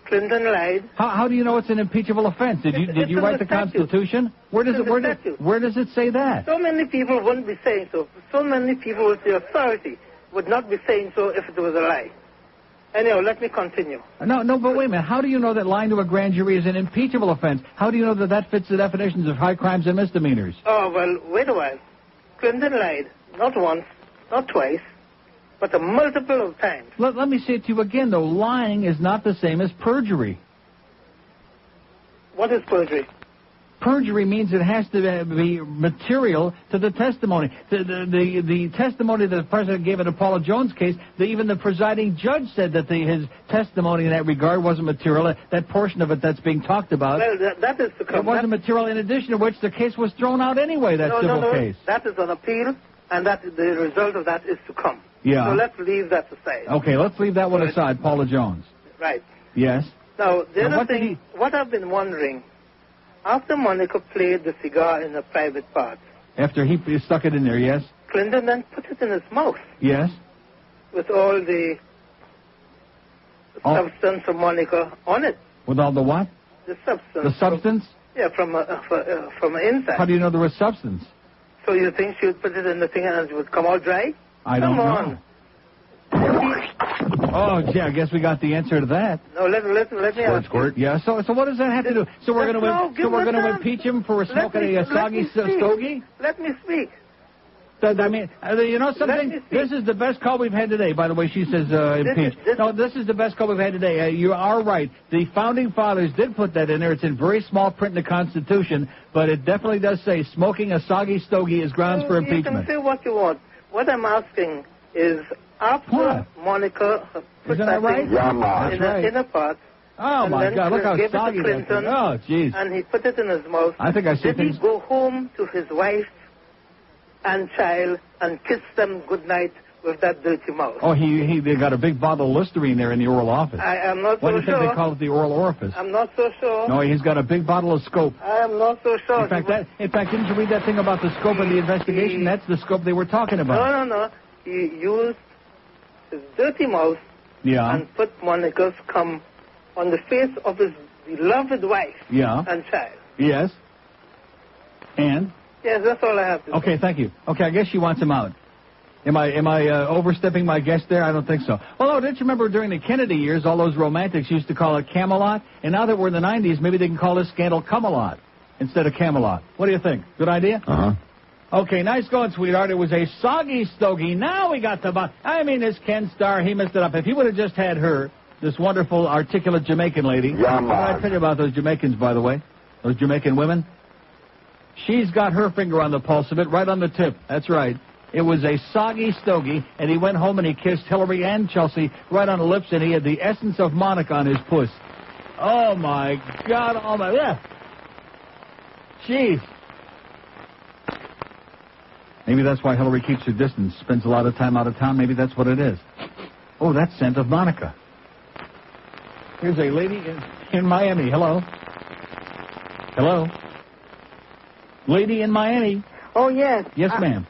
S12: Clinton lied.
S1: How do you know it's an impeachable offense? Did you write the Constitution? Where does it say that?
S12: So many people wouldn't be saying so. So many people with the authority would not be saying so if it was a lie. Anyhow, let me continue.
S1: No, but wait a minute. How do you know that lying to a grand jury is an impeachable offense? How do you know that fits the definitions of high crimes and misdemeanors?
S12: Oh, well, wait a while. Clinton lied. Not once, not twice. but a multiple of times.
S1: Let me say it to you again, though. Lying is not the same as perjury.
S12: What is perjury?
S1: Perjury means it has to be material to the testimony. The testimony that the president gave in the Paula Jones case, even the presiding judge said that his testimony in that regard wasn't material. That portion of it that's being talked about,
S12: well, that is to come.
S1: It wasn't material, in addition to which the case was thrown out anyway, that civil case.
S12: That is an appeal, and the result of that is to come.
S1: Yeah.
S12: So let's leave that aside.
S1: Okay, let's leave that one aside, Paula Jones.
S12: Right.
S1: Yes.
S12: Now, the other thing, what I've been wondering, after Monica played the cigar in the private part.
S1: After he stuck it in there, yes?
S12: Clinton then put it in his mouth.
S1: Yes.
S12: With all the substance of Monica on it.
S1: With all the what?
S12: The substance.
S1: The substance?
S12: From inside.
S1: How do you know there was substance?
S12: So you think she would put it in the thing and it would come out dry?
S1: I don't know.
S12: Come on.
S1: Oh, gee, I guess we got the answer to that.
S12: No, let me ask.
S1: Squirt. Yeah. So what does that have to do? So we're going to impeach him for smoking a soggy stogie?
S12: Let me speak.
S1: I mean, you know something? This is the best call we've had today. By the way, she says impeached. This is the best call we've had today. You are right. The founding fathers did put that in there. It's in very small print in the Constitution, but it definitely does say smoking a soggy stogie is grounds for impeachment.
S12: You can say what you want. What I'm asking is, after Monica put that thing in the inner part,
S1: oh my God! Look how soggy that is. Oh, jeez.
S12: And he put it in his mouth.
S1: I think I see things.
S12: Did he go home to his wife and child and kiss them goodnight with that dirty mouth?
S1: Oh, they got a big bottle of Listerine there in the oral office.
S12: I am not so sure.
S1: What do you think they call it, the oral orifice?
S12: I'm not so sure.
S1: No, he's got a big bottle of scope.
S12: I am not so sure.
S1: In fact, didn't you read that thing about the scope of the investigation? That's the scope they were talking about.
S12: No. He used his dirty mouth and put Monica's cum on the face of his beloved wife and child.
S1: Yes. And?
S12: Yes, that's all I have to say.
S1: Okay, thank you. Okay, I guess she wants him out. Am I overstepping my guest there? I don't think so. Well, didn't you remember during the Kennedy years, all those romantics used to call it Camelot? And now that we're in the 90s, maybe they can call this scandal Camelot instead of Camelot. What do you think? Good idea?
S8: Uh-huh.
S1: Okay, nice going, sweetheart. It was a soggy stogie. Now we got the this Ken Starr, he messed it up. If he would have just had her, this wonderful, articulate Jamaican lady.
S3: Yeah,
S1: what did I tell you about those Jamaicans, by the way? Those Jamaican women? She's got her finger on the pulse of it, right on the tip. That's right. It was a soggy stogie, and he went home and he kissed Hillary and Chelsea right on the lips, and he had the essence of Monica on his puss. Oh, my God. Oh, my... Yeah. Jeez. Maybe that's why Hillary keeps her distance, spends a lot of time out of town. Maybe that's what it is. Oh, that scent of Monica. Here's a lady in Miami. Hello? Hello? Lady in Miami.
S11: Oh, yes.
S1: Yes, ma'am.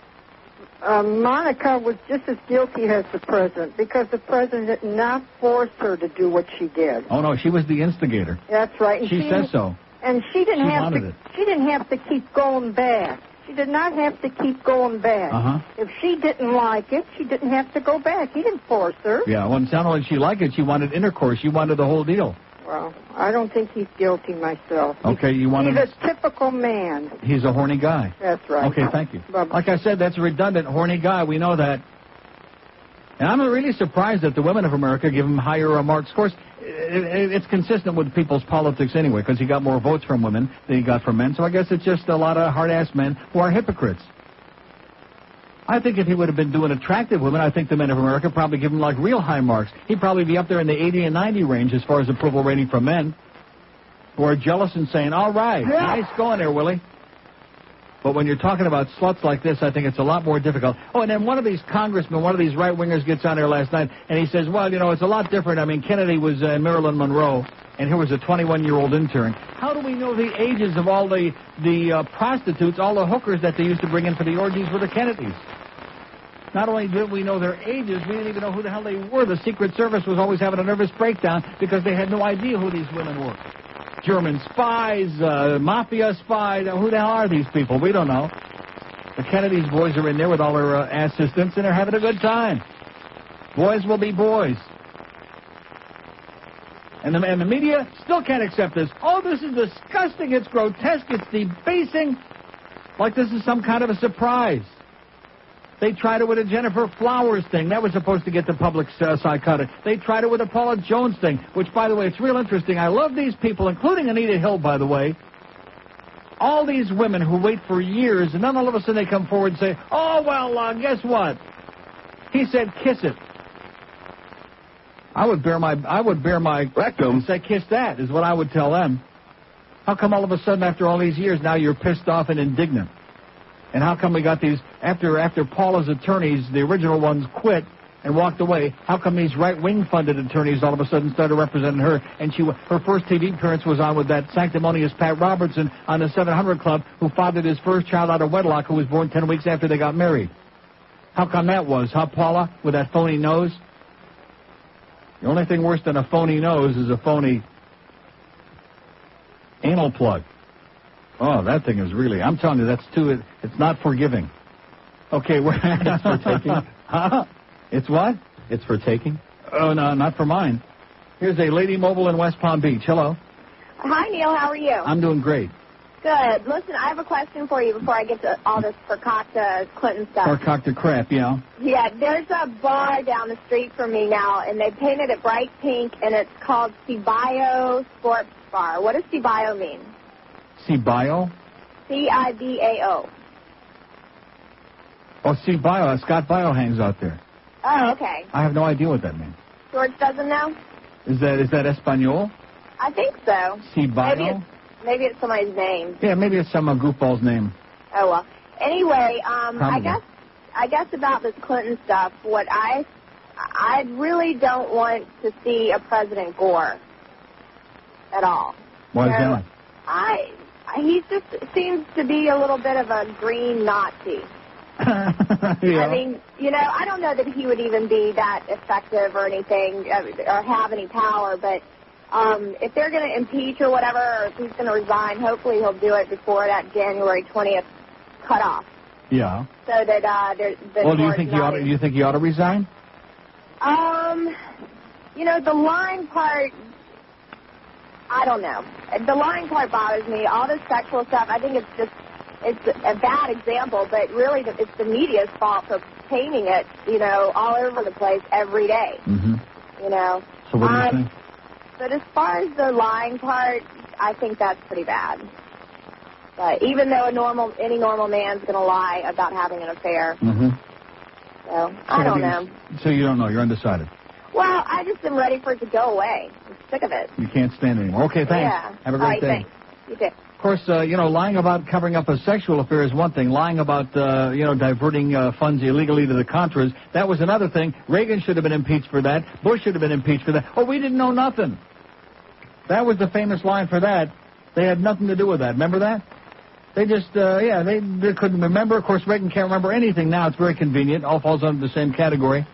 S11: Monica was just as guilty as the president because the president did not force her to do what she did.
S1: Oh, no, she was the instigator.
S11: That's right. And
S1: she says so.
S11: And she didn't have to keep going back. She did not have to keep going back.
S1: Uh-huh.
S11: If she didn't like it, she didn't have to go back. He didn't force her.
S1: Yeah, well, it sounded like she liked it. She wanted intercourse. She wanted the whole deal.
S11: Well, I don't think he's guilty myself.
S1: Okay,
S11: He's a typical man.
S1: He's a horny guy.
S11: That's right.
S1: Okay, thank you.
S11: Bye-bye.
S1: Like I said, that's a redundant, horny guy. We know that. And I'm really surprised that the women of America give him higher marks. Of course, it's consistent with people's politics anyway, because he got more votes from women than he got from men. So I guess it's just a lot of hard-ass men who are hypocrites. I think if he would have been doing attractive women, I think the men of America probably give him like real high marks. He'd probably be up there in the 80 and 90 range as far as approval rating from men who are jealous and saying, all right, nice going there, Willie. But when you're talking about sluts like this, I think it's a lot more difficult. Oh, and then one of these congressmen, one of these right-wingers gets on there last night, and he says, well, you know, it's a lot different. I mean, Kennedy was Marilyn Monroe, and here was a 21-year-old intern. How do we know the ages of all the prostitutes, all the hookers that they used to bring in for the orgies with the Kennedys? Not only did we know their ages, we didn't even know who the hell they were. The Secret Service was always having a nervous breakdown because they had no idea who these women were. German spies, mafia spies. Who the hell are these people? We don't know. The Kennedy's boys are in there with all their assistants, and they're having a good time. Boys will be boys. And the media still can't accept this. Oh, this is disgusting. It's grotesque. It's debasing. Like this is some kind of a surprise. They tried it with a Jennifer Flowers thing. That was supposed to get the public psychotic. They tried it with a Paula Jones thing, which, by the way, it's real interesting. I love these people, including Anita Hill, by the way. All these women who wait for years, and then all of a sudden they come forward and say, oh, well, guess what? He said, kiss it. I would bare my rectum and say, kiss that, is what I would tell them. How come all of a sudden, after all these years, now you're pissed off and indignant? And how come we got these, after Paula's attorneys, the original ones quit and walked away, how come these right-wing funded attorneys all of a sudden started representing her? And her first TV appearance was on with that sanctimonious Pat Robertson on the 700 Club, who fathered his first child out of wedlock, who was born 10 weeks after they got married. How come that was, huh, Paula, with that phony nose? The only thing worse than a phony nose is a phony anal plug. Oh, that thing is really, I'm telling you, that's too, it's not forgiving. Okay, it's for taking. Huh? It's what?
S8: It's for taking?
S1: Oh, no, not for mine. Here's a Lady Mobile in West Palm Beach. Hello.
S13: Hi, Neil. How are you?
S1: I'm doing great.
S13: Good. Listen, I have a question for you before I get to all this Percocta Clinton stuff.
S1: Percocta crap, yeah.
S13: Yeah, there's a bar down the street from me now, and they painted it bright pink, and it's called Cibao Sports Bar. What does Cibao mean?
S1: Cibao?
S13: C-I-B-A-O.
S1: Oh, Cibao. Scott Bio hangs out there.
S13: Oh, okay.
S1: I have no idea what that means.
S13: George doesn't know?
S1: Is that Espanol?
S13: I think so.
S1: Cibao?
S13: Maybe it's somebody's name.
S1: Yeah, maybe it's some goofball's name.
S13: Oh, well. Anyway, I guess about this Clinton stuff, what I really don't want to see a President Gore at all.
S1: Why is that?
S13: He just seems to be a little bit of a green Nazi.
S1: Yeah.
S13: I mean, I don't know that he would even be that effective or anything or have any power, but if they're going to impeach or whatever, or if he's going to resign, hopefully he'll do it before that January 20th cutoff.
S1: Yeah.
S13: So that
S1: well, do you think he ought to resign?
S13: The lying part, I don't know. The lying part bothers me. All this sexual stuff, I think it's a bad example, but really it's the media's fault for painting it, all over the place every day.
S1: Mm-hmm. So what do you think?
S13: But as far as the lying part, I think that's pretty bad. But even though any normal man's going to lie about having an affair.
S1: Mm-hmm.
S13: So I don't know.
S1: So you don't know. You're undecided.
S13: Well, I just am ready for it to go away. I'm sick of it.
S1: You can't stand it anymore. Okay, thanks.
S13: Yeah.
S1: Have a great day.
S13: Thanks. You too.
S1: Of course, lying about covering up a sexual affair is one thing. Lying about, diverting funds illegally to the Contras, that was another thing. Reagan should have been impeached for that. Bush should have been impeached for that. Oh, we didn't know nothing. That was the famous line for that. They had nothing to do with that. Remember that? They just, they couldn't remember. Of course, Reagan can't remember anything now. It's very convenient. All falls under the same category.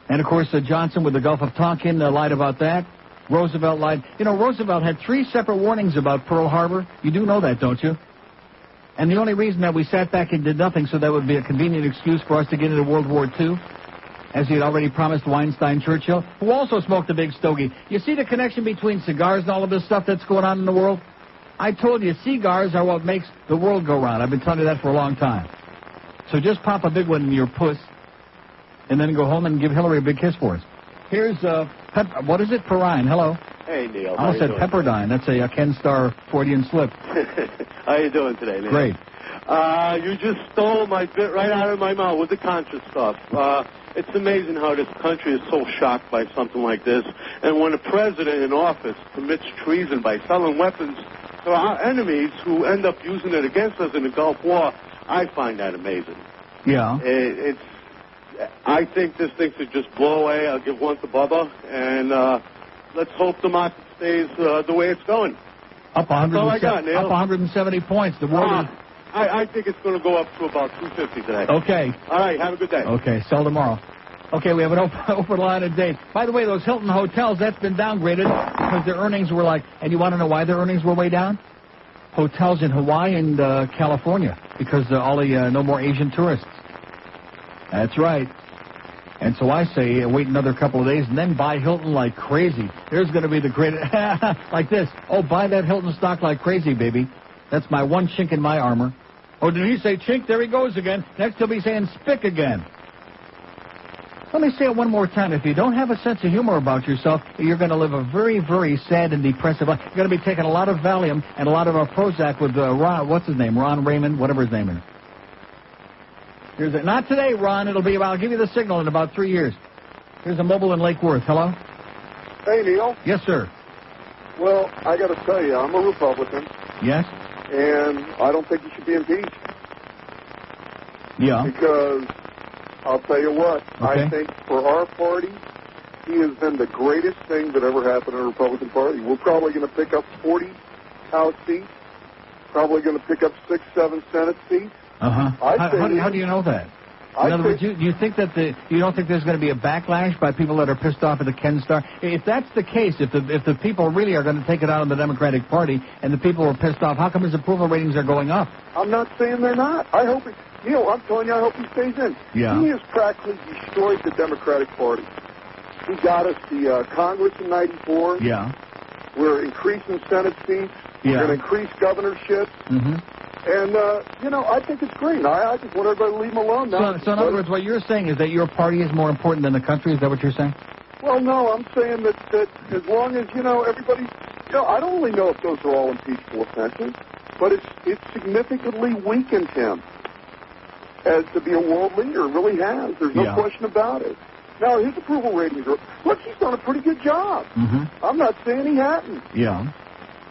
S1: And, of course, Johnson with the Gulf of Tonkin lied about that. Roosevelt lied. Roosevelt had 3 separate warnings about Pearl Harbor. You do know that, don't you? And the only reason that we sat back and did nothing so that would be a convenient excuse for us to get into World War II, as he had already promised Weinstein Churchill, who also smoked a big stogie. You see the connection between cigars and all of this stuff that's going on in the world? I told you, cigars are what makes the world go round. I've been telling you that for a long time. So just pop a big one in your puss, and then go home and give Hillary a big kiss for us. Here's, what is it? Perrine. Hello.
S14: Hey, Neil.
S1: I almost said Pepperdine. That's a Ken Starr Freudian slip.
S14: How you doing today, Neil?
S1: Great.
S14: You just stole my bit right out of my mouth with the Contra stuff. It's amazing how this country is so shocked by something like this. And when a president in office commits treason by selling weapons to our enemies who end up using it against us in the Gulf War, I find that amazing.
S1: Yeah.
S14: I think this thing should just blow away. I'll give one to Bubba, and let's hope the market stays the way it's going.
S1: Up 170 points. The world
S14: I think it's going to go up to about 250 today.
S1: Okay.
S14: All right, have a good day.
S1: Okay, sell tomorrow. Okay, we have an open line of dates. By the way, those Hilton hotels, that's been downgraded because their earnings were and you want to know why their earnings were way down? Hotels in Hawaii and California, because no more Asian tourists. That's right. And so I say, wait another couple of days and then buy Hilton like crazy. There's going to be the great, like this. Oh, buy that Hilton stock like crazy, baby. That's my one chink in my armor. Oh, did he say chink? There he goes again. Next he'll be saying spick again. Let me say it one more time. If you don't have a sense of humor about yourself, you're going to live a very, very sad and depressive life. You're going to be taking a lot of Valium and a lot of Prozac with Ron, what's his name? Ron Raymond, whatever his name is. Here's it. Not today, Ron. I'll give you the signal in about 3 years. Here's a mobile in Lake Worth. Hello?
S6: Hey, Neil.
S1: Yes, sir.
S6: Well, I got to tell you, I'm a Republican.
S1: Yes?
S6: And I don't think he should be impeached.
S1: Yeah.
S6: Because I'll tell you what,
S1: okay.
S6: I think for our party, he has been the greatest thing that ever happened in the Republican Party. We're probably going to pick up 40 House seats, probably going to pick up 6, 7 Senate seats.
S1: Uh-huh. How do you know that? In other words, do you think that you don't think there's going to be a backlash by people that are pissed off at the Ken Starr? If that's the case, if the people really are going to take it out on the Democratic Party and the people are pissed off, how come his approval ratings are going up?
S6: I'm not saying they're not. I hope it. Neil, I'm telling you, I hope he stays in.
S1: Yeah.
S6: He has practically destroyed the Democratic Party. He got us the Congress in '94.
S1: Yeah.
S6: We're increasing Senate seats.
S1: Yeah.
S6: We're going to increase governorships.
S1: Mm-hmm.
S6: And, I think it's great. I just want everybody to leave him alone now.
S1: So in other words, what you're saying is that your party is more important than the country? Is that what you're saying?
S6: Well, no, I'm saying that as long as, everybody, I don't really know if those are all impeachable offenses, but it's significantly weakened him as to be a world leader. It really has. There's no question about it. Now, his approval ratings are, look, he's done a pretty good job.
S1: Mm-hmm.
S6: I'm not saying he hasn't.
S1: Yeah.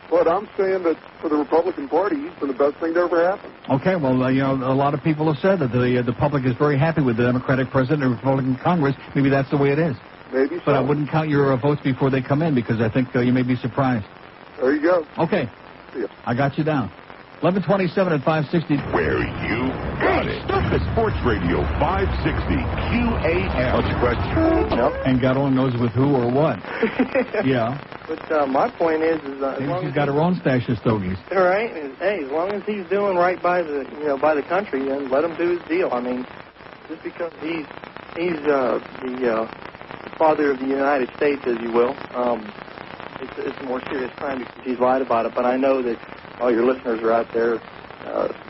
S6: But I'm saying that for the Republican Party, he's been the best thing to ever happen.
S1: Okay, well, a lot of people have said that the public is very happy with the Democratic president and Republican Congress. Maybe that's the way it is.
S6: Maybe so.
S1: But I wouldn't count your votes before they come in because I think you may be surprised.
S6: There you go.
S1: Okay.
S6: See ya.
S1: I got you down. 1127 at 560.
S5: Where you got it. The Sports Radio 560 QAM.
S19: What's your question?
S1: Nope. And God only knows with who or what. Yeah.
S12: But my point is
S1: maybe she's got her own stash of stogies.
S12: All right. Hey, as long as he's doing right by the by the country, then let him do his deal. I mean, just because he's the father of the United States, as you will, it's a more serious crime because he's lied about it. But I know that all your listeners are out there.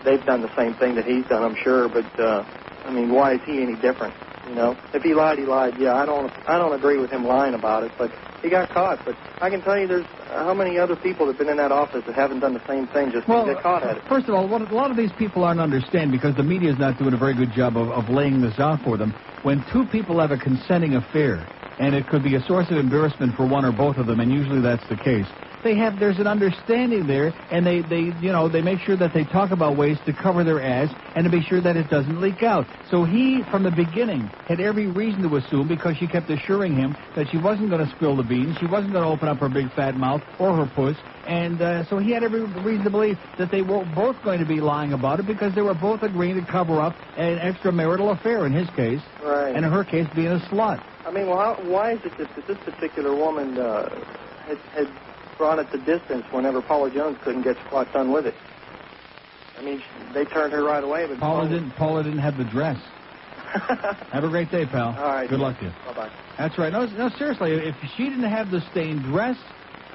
S12: They've done the same thing that he's done, I'm sure. But why is he any different? If he lied, he lied. Yeah, I don't agree with him lying about it, but he got caught. But I can tell you, there's how many other people that have been in that office that haven't done the same thing just to get caught at it.
S1: First of all, what a lot of these people aren't understand because the media is not doing a very good job of laying this out for them. When two people have a consenting affair, and it could be a source of embarrassment for one or both of them, and usually that's the case. There's an understanding there, and they make sure that they talk about ways to cover their ass and to be sure that it doesn't leak out. So he, from the beginning, had every reason to assume, because she kept assuring him that she wasn't going to spill the beans, she wasn't going to open up her big fat mouth or her puss, and so he had every reason to believe that they were both going to be lying about it because they were both agreeing to cover up an extramarital affair in his case,
S12: right,
S1: and in her case being a slut.
S12: Why is it that this particular woman had brought it to distance whenever Paula Jones couldn't get squat done with it? They turned her right away. But
S1: Paula didn't have the dress. Have a great day, pal.
S12: All right.
S1: Good luck to you.
S12: Bye-bye.
S1: That's right. No, seriously, if she didn't have the stained dress,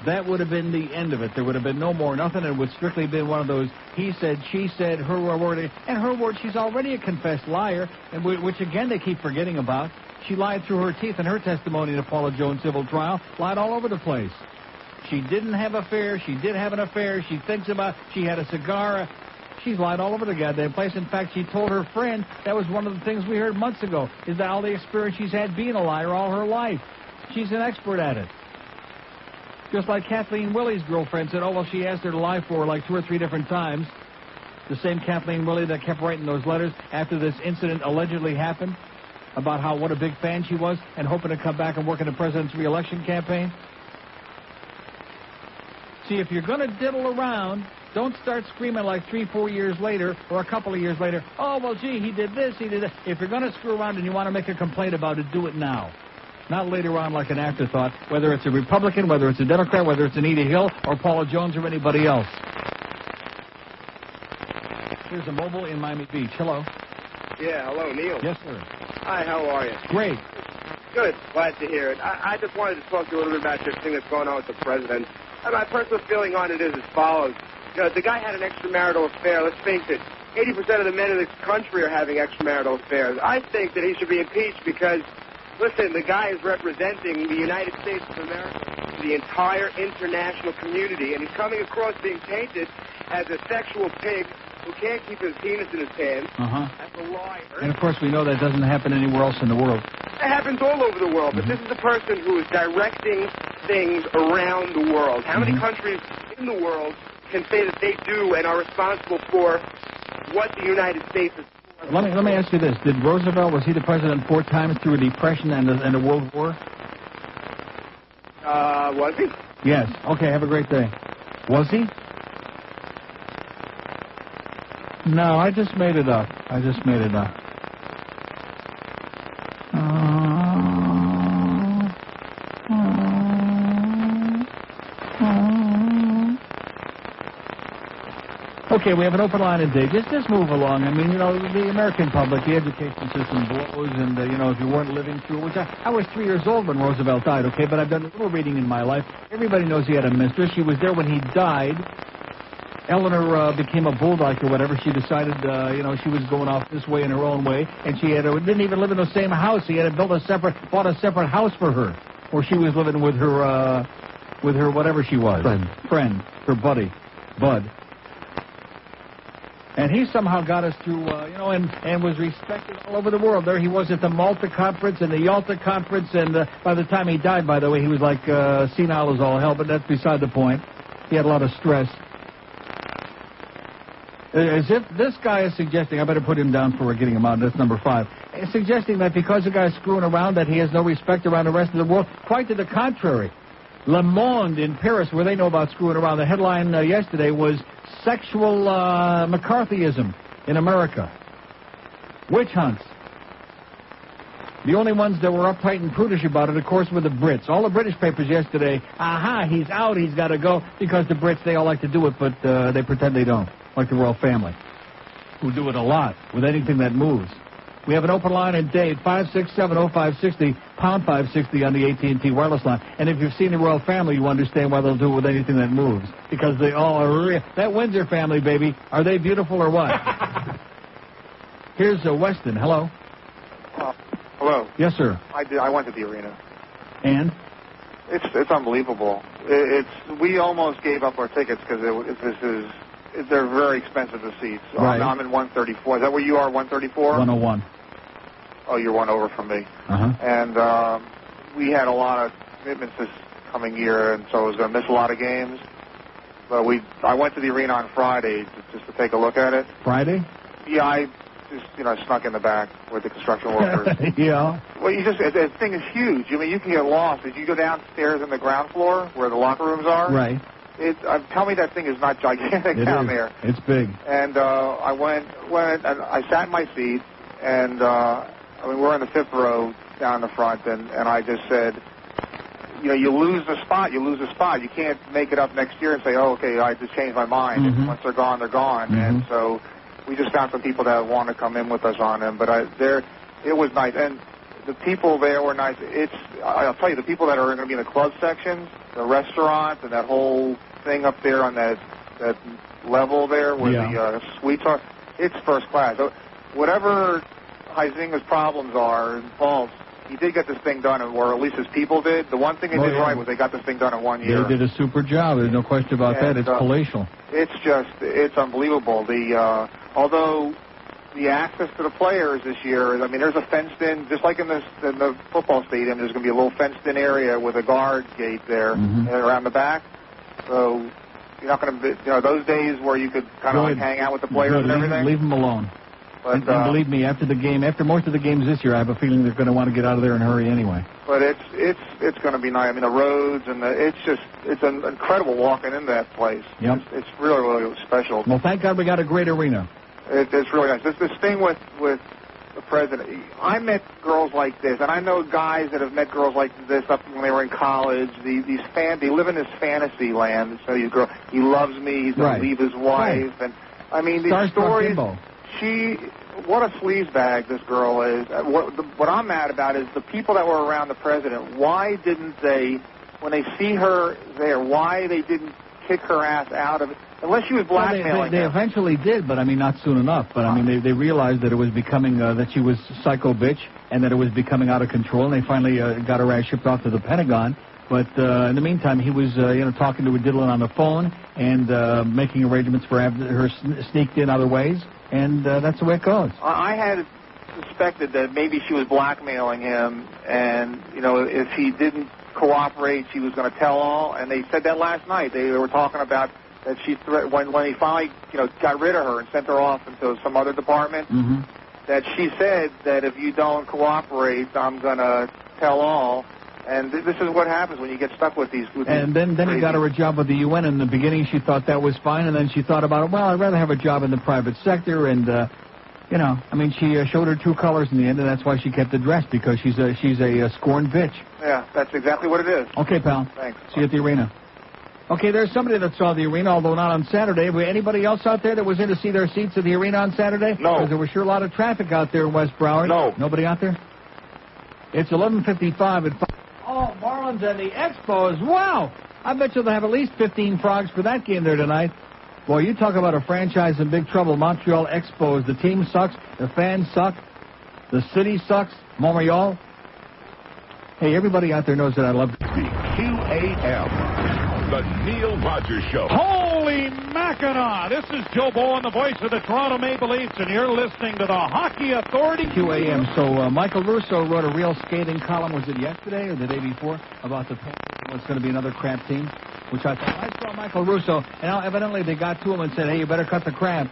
S1: that would have been the end of it. There would have been no more nothing. It would strictly been one of those he said, she said, her word. And her word, she's already a confessed liar, and which, again, they keep forgetting about. She lied through her teeth in her testimony in the Paula Jones civil trial, lied all over the place. She didn't have an affair. She did have an affair. She thinks about she had a cigar. She's lied all over the goddamn place. In fact, she told her friend, that was one of the things we heard months ago, is that all the experience she's had being a liar all her life. She's an expert at it. Just like Kathleen Willie's girlfriend said, she asked her to lie for her like 2 or 3 different times. The same Kathleen Willie that kept writing those letters after this incident allegedly happened about what a big fan she was and hoping to come back and work in the president's re-election campaign. See, if you're going to diddle around, don't start screaming like 3-4 years later or a couple of years later, gee, he did this, he did that. If you're going to screw around and you want to make a complaint about it, do it now. Not later on like an afterthought, whether it's a Republican, whether it's a Democrat, whether it's Anita Hill or Paula Jones or anybody else. Here's a mobile in Miami Beach. Hello.
S16: Yeah, hello, Neil.
S1: Yes, sir.
S16: Hi, how are you?
S1: Great.
S16: Good. Glad to hear it. I just wanted to talk to you a little bit about this thing that's going on with the president. And my personal feeling on it is as follows. The guy had an extramarital affair. Let's face it. 80% of the men in this country are having extramarital affairs. I think that he should be impeached because, listen, the guy is representing the United States of America, the entire international community, and he's coming across being painted as a sexual pig who can't keep his penis in his pants. That's a liar.
S1: And, of course, we know that doesn't happen anywhere else in the world.
S16: It happens all over the world, but this is a person who is directing things around the world. How many countries in the world can say that they do and are responsible for what the United States is?
S1: Let me ask you this. Did Roosevelt, was he the president 4 times through a depression and a world war?
S16: Was he?
S1: Yes. Okay, have a great day. Was he? No, I just made it up. Okay, we have an open line today. Just move along. I mean, you know, the American public, the education system blows, and, you know, if you weren't living through, which I was 3 years old when Roosevelt died, okay, but I've done a little reading in my life. Everybody knows he had a mistress. She was there when he died. Eleanor became a bulldog or whatever. She decided, you know, she was going off this way in her own way, and she didn't even live in the same house. He had bought a separate house for her, where she was living with her whatever she was. Friend, her buddy, Bud. And he somehow got us through, you know, and was respected all over the world. There he was at the Malta Conference and the Yalta Conference, and by the time he died, by the way, he was like senile as all hell, but that's beside the point. He had a lot of stress. As if this guy is suggesting, I better put him down for getting him out, that's number 5, suggesting that because the guy's screwing around that he has no respect around the rest of the world. Quite to the contrary. Le Monde in Paris, where they know about screwing around, the headline yesterday was sexual McCarthyism in America. Witch hunts. The only ones that were uptight and prudish about it, of course, were the Brits. All the British papers yesterday, he's out, he's got to go, because the Brits, they all like to do it, but they pretend they don't, like the royal family, who do it a lot with anything that moves. We have an open line in Dade, 567-0560, pound 560 on the AT&T wireless line. And if you've seen the royal family, you understand why they'll do it with anything that moves. Because they all are real. That Windsor family, baby, are they beautiful or what? Here's Weston. Hello.
S17: Hello.
S1: Yes, sir.
S17: I went to the arena.
S1: And?
S17: It's unbelievable. We almost gave up our tickets because they're very expensive, the seats.
S1: Right.
S17: I'm in 134. Is that where you are, 134?
S1: 101.
S17: Oh, you're one over from me. And we had a lot of commitments this coming year, and so I was going to miss a lot of games. But I went to the arena on Friday just to take a look at it.
S1: Friday?
S17: Yeah, I just, snuck in the back with the construction workers.
S1: Yeah.
S17: Well, the thing is huge. I mean, you can get lost. If you go downstairs in the ground floor where the locker rooms are.
S1: Right.
S17: Tell me that thing is not gigantic down there.
S1: It's big.
S17: And I went and I sat in my seat, and we're in the 5th row down the front, and I just said, you lose the spot. You can't make it up next year and say, oh, okay, I just changed my mind. And once they're gone, they're gone. And so we just found some people that want to come in with us on them. But it was nice. And the people there were nice. I'll tell you, the people that are going to be in the club sections, the restaurants, and that whole thing up there on that level there where the suites are, it's first class. Whatever Huizinga's problems are and faults, he did get this thing done, or at least his people did. The one thing they did right was they got this thing done in 1 year.
S1: They did a super job. There's no question about that. It's palatial.
S17: It's unbelievable. Although the access to the players this year, there's a fenced-in, just like in the football stadium, there's going to be a little fenced-in area with a guard gate there around the back. So you're not going to, those days where you could kind of hang out with the players and everything.
S1: Leave them alone. But, and believe me, after most of the games this year, I have a feeling they're going to want to get out of there in a hurry anyway.
S17: But it's going to be nice. The roads and it's an incredible walking into that place.
S1: Yep.
S17: It's really, really special.
S1: Well, thank God we got a great arena.
S17: It's really nice. This thing with the president, I met girls like this, and I know guys that have met girls like this up when they were in college. They live in this fantasy land. So he loves me. He's going to leave his wife, and these stories. What a sleazebag this girl is. What I'm mad about is the people that were around the president. Why didn't they, when they see her there, why they didn't kick her ass out of it? unless she was blackmailing
S1: they eventually did, but I mean, not soon enough. But I mean, they realized that it was becoming, that she was psycho bitch and that it was becoming out of control, and they finally got her ass shipped off to the Pentagon. But in the meantime, he was, talking to her, diddling on the phone and making arrangements for her sneaked in other ways, and that's the way it goes.
S17: I had suspected that maybe she was blackmailing him, and, if he didn't cooperate, she was going to tell all, and they said that last night. They were talking about that when he finally, got rid of her and sent her off into some other department, that she said that if you don't cooperate, I'm going to tell all. And this is what happens when you get stuck with these.
S1: And then he got her a job with the UN. In the beginning, she thought that was fine, and then she thought about it. Well, I'd rather have a job in the private sector. And she showed her true colors in the end, and that's why she kept the dress, because she's a scorned bitch.
S17: Yeah, that's exactly what it is.
S1: Okay, pal.
S17: Thanks.
S1: See you at the arena. Okay, there's somebody that saw the arena, although not on Saturday. Anybody else out there that was in to see their seats at the arena on Saturday?
S6: No.
S1: Because there was sure a lot of traffic out there in West Broward.
S6: No.
S1: Nobody out there? It's 11:55 at 5. Oh, Marlins and the Expos. Wow. I bet you they'll have at least 15 frogs for that game there tonight. Boy, you talk about a franchise in big trouble. Montreal Expos. The team sucks. The fans suck. The city sucks. Montreal. Hey, everybody out there knows that I love
S5: QAM. The Neil Rogers Show.
S18: Holy Mackinac! This is Joe Bowen, the voice of the Toronto Maple Leafs, and you're listening to the Hockey Authority.
S1: QAM. So Michael Russo wrote a real scathing column, was it yesterday or the day before, about the Panthers. It's going to be another crap team, which I thought, I saw Michael Russo, and now evidently they got to him and said, hey, you better cut the crap.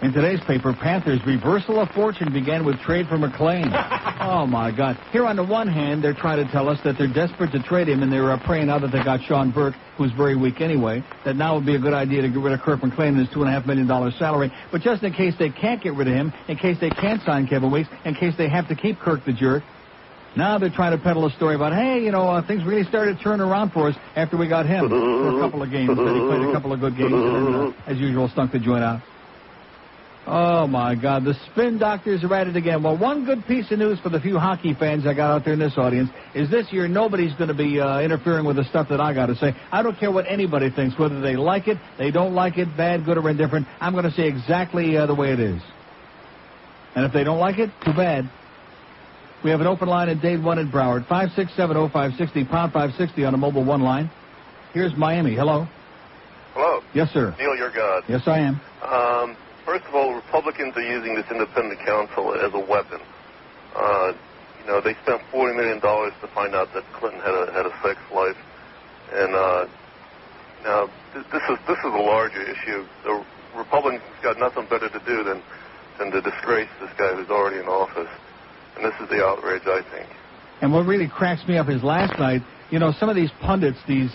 S1: In today's paper, Panthers' reversal of fortune began with trade for McLean. Oh, my God. Here, on the one hand, they're trying to tell us that they're desperate to trade him, and they're praying now that they got Sean Burke, who's very weak anyway, that now would be a good idea to get rid of Kirk McLean and his $2.5 million salary. But just in case they can't get rid of him, in case they can't sign Kevin Weeks, in case they have to keep Kirk the jerk, now they're trying to peddle a story about, hey, things really started to turn around for us after we got him for a couple of games. Then he played a couple of good games and, as usual, stunk the joint out. Oh, my God. The spin doctors are at it again. Well, one good piece of news for the few hockey fans I got out there in this audience is this year nobody's going to be interfering with the stuff that I got to say. I don't care what anybody thinks, whether they like it, they don't like it, bad, good, or indifferent. I'm going to say exactly the way it is. And if they don't like it, too bad. We have an open line at Dade 1 in Broward, 5670560, pound 560 on a mobile 1 line. Here's Miami. Hello.
S3: Hello.
S1: Yes, sir.
S3: Neil, you're God.
S1: Yes, I am.
S3: First of all, Republicans are using this independent counsel as a weapon. They spent $40 million to find out that Clinton had a sex life, and now this is a larger issue. The Republicans got nothing better to do than to disgrace this guy who's already in office, and this is the outrage, I think.
S1: And what really cracks me up is last night, some of these pundits, these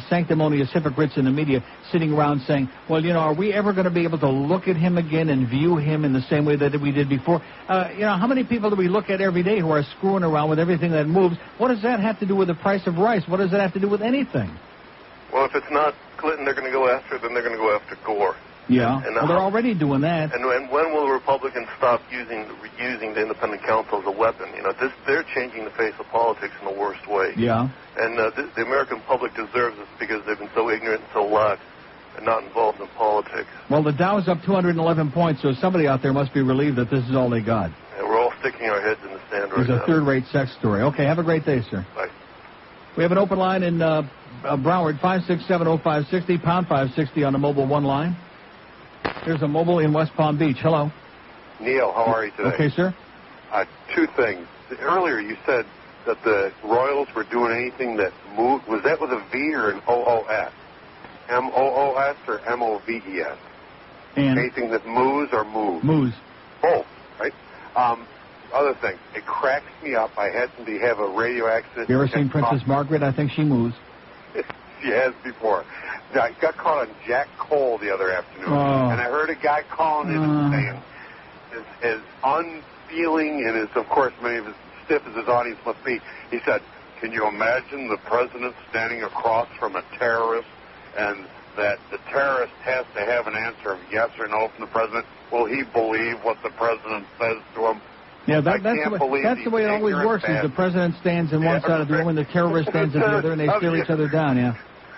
S1: sanctimonious hypocrites in the media sitting around saying, well, are we ever going to be able to look at him again and view him in the same way that we did before? How many people do we look at every day who are screwing around with everything that moves? What does that have to do with the price of rice? What does that have to do with anything?
S3: Well, if it's not Clinton they're going to go after, then they're going to go after Gore.
S1: Yeah, well, they're already doing that.
S3: And when will Republicans stop using the independent counsel as a weapon? They're changing the face of politics in the worst way.
S1: Yeah.
S3: And the American public deserves this because they've been so ignorant and so lax and not involved in politics.
S1: Well, the Dow's up 211 points, so somebody out there must be relieved that this is all they got.
S3: And we're all sticking our heads in the sand right now.
S1: It's a third-rate sex story. Okay, have a great day, sir.
S3: Bye.
S1: We have an open line in Broward, 5670560, pound 560 on the mobile 1 line. Here's a mobile in West Palm Beach. Hello.
S20: Neil, how are you today?
S1: Okay, sir.
S20: Two things. Earlier you said that the Royals were doing anything that moved. Was that with a V or an O-O-S? M-O-O-S or M-O-V-E-S?
S1: And
S20: anything that moves or moves?
S1: Moves.
S20: Both, right? Other thing, it cracks me up. I happened to have a radio accident.
S1: You ever seen Princess Margaret? I think she moves.
S20: She has before. I got caught on Jack Cole the other afternoon, and I heard a guy calling in and saying, as unfeeling and as, of course, many of as stiff as his audience must be, he said, can you imagine the president standing across from a terrorist and that the terrorist has to have an answer of yes or no from the president? Will he believe what the president says to him?
S1: Yeah, that's the way it always works, is the president stands in one side of the room and the terrorist stands in the other, and they stare each other down, yeah.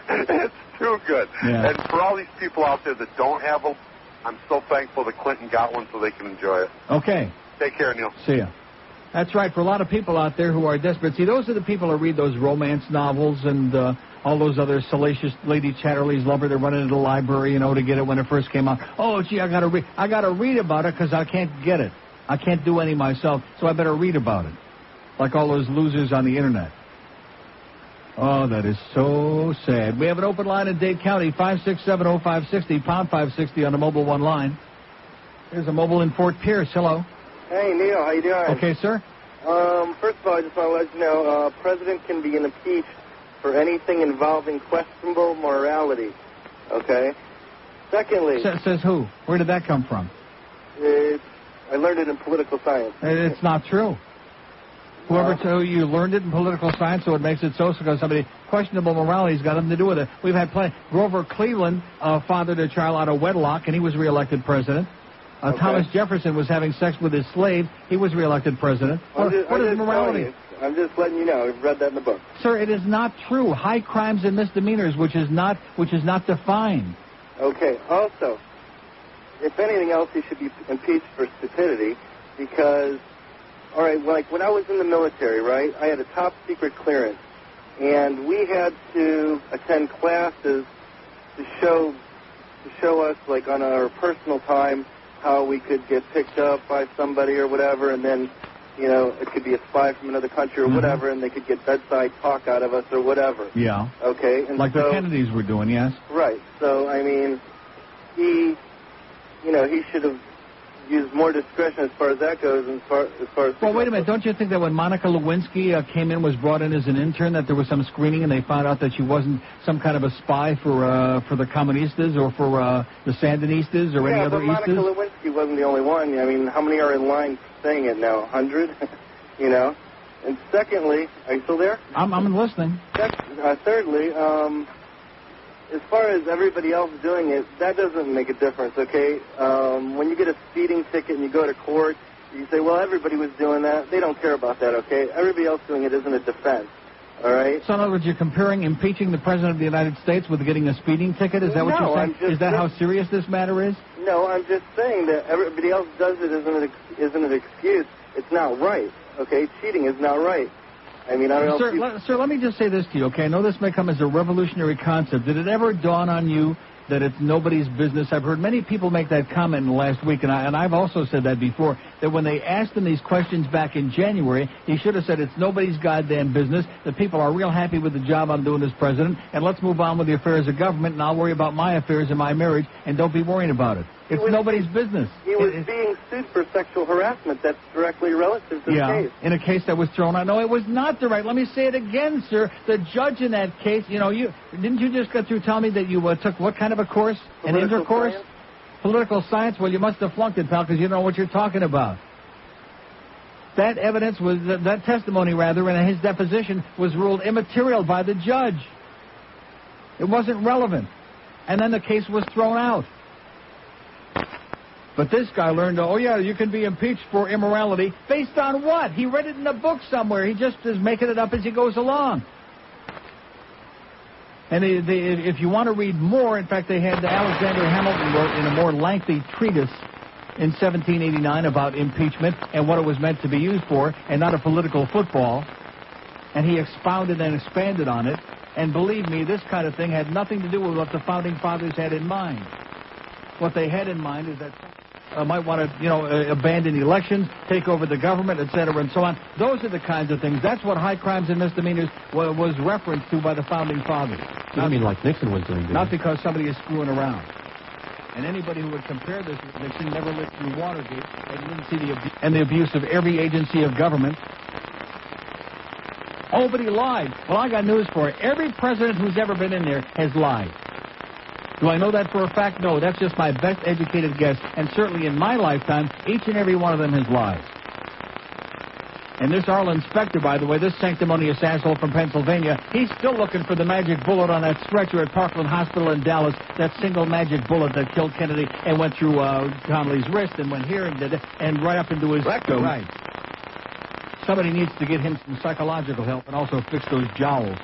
S20: It's Too good.
S1: Yeah.
S20: And for all these people out there that don't have them, I'm so thankful that Clinton got one so they can enjoy it.
S1: Okay.
S20: Take care, Neil.
S1: See ya. That's right. For a lot of people out there who are desperate, see, those are the people who read those romance novels and all those other salacious Lady Chatterley's Lover. They're running to the library, you know, to get it when it first came out. Oh, gee, I gotta read about it because I can't get it. I can't do any myself, so I better read about it. Like all those losers on the internet. Oh, that is so sad. We have an open line in Dade County, 5670560, pound 560 on the Mobile One line. There's a mobile in Fort Pierce. Hello.
S4: Hey, Neil, how you doing?
S1: Okay, sir.
S4: First of all, I just want to let you know, President can be impeached for anything involving questionable morality. Okay? Secondly...
S1: Says who? Where did that come from?
S4: I learned it in political science.
S1: It's not true. Whoever told you learned it in political science, so it makes it so because somebody questionable morality's got nothing to do with it. We've had plenty. Grover Cleveland fathered a child out of wedlock, and he was reelected president. Thomas Jefferson was having sex with his slave. He was reelected president. What is morality?
S4: I'm just letting you know. I've read that in the book.
S1: Sir, it is not true. High crimes and misdemeanors, which is not defined.
S4: Okay. Also, if anything else, he should be impeached for stupidity because, all right, like when I was in the military, right, I had a top secret clearance, and we had to attend classes to show us, like on our personal time, how we could get picked up by somebody or whatever, and then, you know, it could be a spy from another country or whatever, and they could get bedside talk out of us or whatever.
S1: Yeah.
S4: Okay. And
S1: like the Kennedys were doing, yes.
S4: Right. So, I mean, he should have used more discretion as far as that goes. As far as
S1: well, wait a minute. Don't you think that when Monica Lewinsky was brought in as an intern, that there was some screening and they found out that she wasn't some kind of a spy for the Communistas or for the Sandinistas or any other
S4: Istas? Yeah, but Monica Lewinsky wasn't the only one. I mean, how many are in line saying it now? 100? You know? And secondly, are you still there?
S1: I'm listening.
S4: Thirdly, as far as everybody else doing it, that doesn't make a difference, okay? When you get a speeding ticket and you go to court, you say, well, everybody was doing that. They don't care about that, okay? Everybody else doing it isn't a defense, all right?
S1: So in other words, you're comparing impeaching the President of the United States with getting a speeding ticket? Is that what you're saying? Is that how serious this matter is?
S4: No, I'm just saying that everybody else does it isn't an excuse. It's not right, okay? Cheating is not right. I mean, I don't know.
S1: Sir, let me just say this to you, okay? I know this may come as a revolutionary concept. Did it ever dawn on you that it's nobody's business? I've heard many people make that comment in the last week, and I've also said that before, that when they asked him these questions back in January, he should have said it's nobody's goddamn business, that people are real happy with the job I'm doing as president, and let's move on with the affairs of government, and I'll worry about my affairs and my marriage, and don't be worrying about it. It's nobody's business.
S4: He was being sued for sexual harassment. That's directly relative to the case.
S1: In a case that was thrown out. No, it was not direct. Let me say it again, sir. The judge in that case, didn't you just get through telling me that you took what kind of a course? An intercourse?
S4: Science?
S1: Political science? Well, you must have flunked it, pal, because you don't know what you're talking about. That evidence was, that testimony, rather, in his deposition was ruled immaterial by the judge. It wasn't relevant. And then the case was thrown out. But this guy learned, you can be impeached for immorality. Based on what? He read it in a book somewhere. He just is making it up as he goes along. And if you want to read more, in fact, they had Alexander Hamilton wrote in a more lengthy treatise in 1789 about impeachment and what it was meant to be used for, and not a political football. And he expounded and expanded on it. And believe me, this kind of thing had nothing to do with what the Founding Fathers had in mind. What they had in mind is that might want to, abandon elections, take over the government, etc., and so on. Those are the kinds of things. That's what high crimes and misdemeanors was referenced to by the Founding Fathers.
S8: You don't mean like Nixon was doing?
S1: Not because somebody is screwing around. And anybody who would compare this with Nixon never lived through Watergate and didn't see the abuse of every agency of government. Oh, but he lied. Well, I got news for you. Every president who's ever been in there has lied. Do I know that for a fact? No, that's just my best educated guess. And certainly in my lifetime, each and every one of them has lied. And this Arlen Specter, by the way, this sanctimonious asshole from Pennsylvania, he's still looking for the magic bullet on that stretcher at Parkland Hospital in Dallas, that single magic bullet that killed Kennedy and went through Connolly's wrist and went here and did it, and right up into his rectum. Right. Somebody needs to get him some psychological help and also fix those jowls.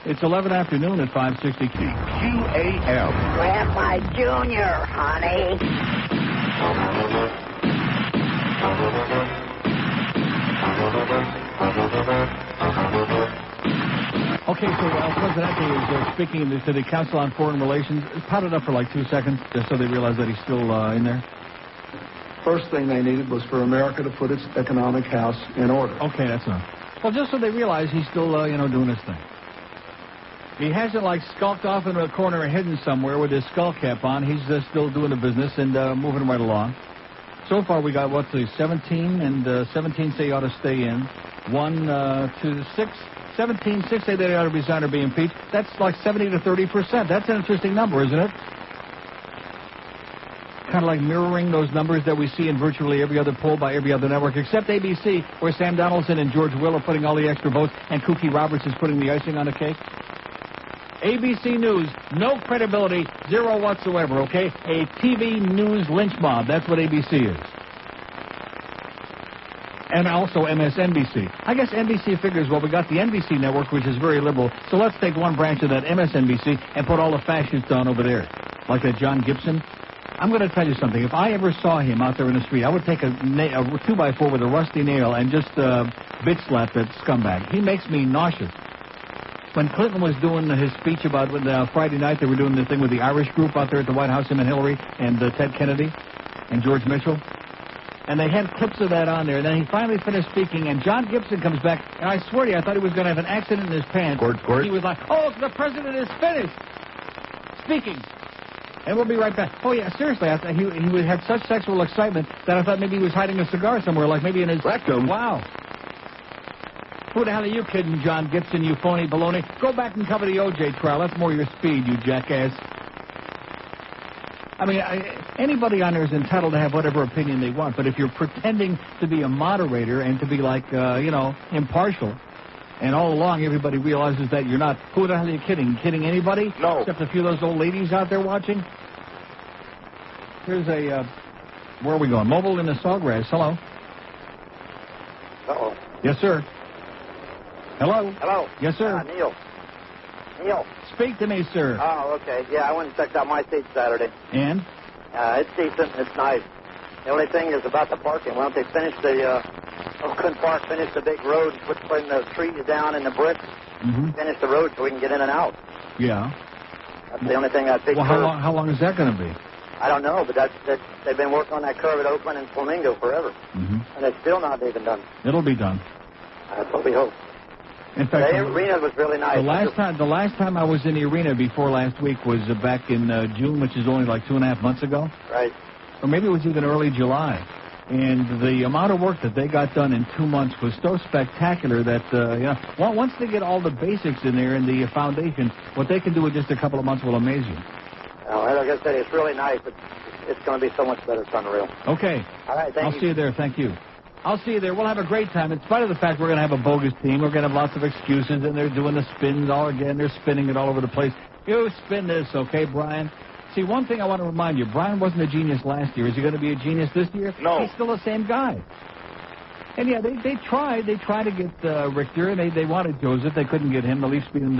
S1: It's 11 afternoon at 560
S23: QAM.
S11: Grandpa Jr., honey.
S1: Okay, so Presidente is speaking to the Council on Foreign Relations. Pot it up for like 2 seconds, just so they realize that he's still in there.
S9: First thing they needed was for America to put its economic house in order.
S1: Okay, that's enough. Well, just so they realize he's still, doing his thing. He hasn't, skulked off into a corner and hidden somewhere with his skull cap on. He's still doing the business and moving right along. So far, we got, 17, and 17 say he ought to stay in. 1, 2, 6. 17, 6 say they ought to resign or be impeached. That's like 70 to 30%. That's an interesting number, isn't it? Kind of like mirroring those numbers that we see in virtually every other poll by every other network, except ABC, where Sam Donaldson and George Will are putting all the extra votes, and Kooky Roberts is putting the icing on the cake. ABC News, no credibility, zero whatsoever, okay? A TV news lynch mob. That's what ABC is. And also MSNBC. I guess NBC figures, well, we got the NBC network, which is very liberal, so let's take one branch of that MSNBC and put all the fascists on over there. Like that John Gibson. I'm going to tell you something. If I ever saw him out there in the street, I would take a 2x4 with a rusty nail and just bitch slap that scumbag. He makes me nauseous. When Clinton was doing his speech about Friday night, they were doing the thing with the Irish group out there at the White House, him and Hillary and Ted Kennedy and George Mitchell. And they had clips of that on there. And then he finally finished speaking, and John Gibson comes back. And I swear to you, I thought he was going to have an accident in his pants.
S9: Court.
S1: He was like, oh, the president is finished speaking. And we'll be right back. Oh, yeah, seriously, I thought he had such sexual excitement that I thought maybe he was hiding a cigar somewhere, like maybe in his rectum. Wow. Who the hell are you kidding, John Gibson, you phony baloney? Go back and cover the O.J. trial. That's more your speed, you jackass. I mean, anybody on there is entitled to have whatever opinion they want, but if you're pretending to be a moderator and to be impartial, and all along everybody realizes that you're not, who the hell are you kidding? Kidding anybody?
S9: No.
S1: Except a few of those old ladies out there watching? Here's where are we going? Mobile in the Sawgrass. Hello.
S21: Uh-oh.
S1: Yes, sir. Hello.
S21: Hello.
S1: Yes, sir.
S21: Neil.
S1: Speak to me, sir.
S21: Oh, okay. Yeah, I went and checked out my seat Saturday.
S1: And?
S21: It's decent. It's nice. The only thing is about the parking. Why don't they finish couldn't park, finish the big road, putting the trees down and the bricks, finish the road so we can get in and out.
S1: Yeah.
S21: That's the only thing I think.
S1: Well, how long is that going to be?
S21: I don't know, but they've been working on that curve at Oakland and Flamingo forever. And it's still not even done.
S1: It'll be done.
S21: That's what we hope.
S1: In fact,
S21: the arena was really nice.
S1: The last time I was in the arena before last week was back in June, which is only like 2.5 months ago.
S21: Right.
S1: Or maybe it was even early July. And the amount of work that they got done in 2 months was so spectacular that, once they get all the basics in there and the foundation, what they can do in just a couple of months will amaze you.
S21: Well, like I said, it's really nice, but it's going to be so much better. It's unreal.
S1: Okay.
S21: All right, thank you.
S1: I'll see you there. Thank you. I'll see you there. We'll have a great time. In spite of the fact we're going to have a bogus team, we're going to have lots of excuses, and they're doing the spins all again. They're spinning it all over the place. You spin this, okay, Brian? See, one thing I want to remind you, Brian wasn't a genius last year. Is he going to be a genius this year?
S9: No.
S1: He's still the same guy. And, yeah, they tried. They tried to get Richter, and they wanted Joseph. They couldn't get him. The Leafs beat him.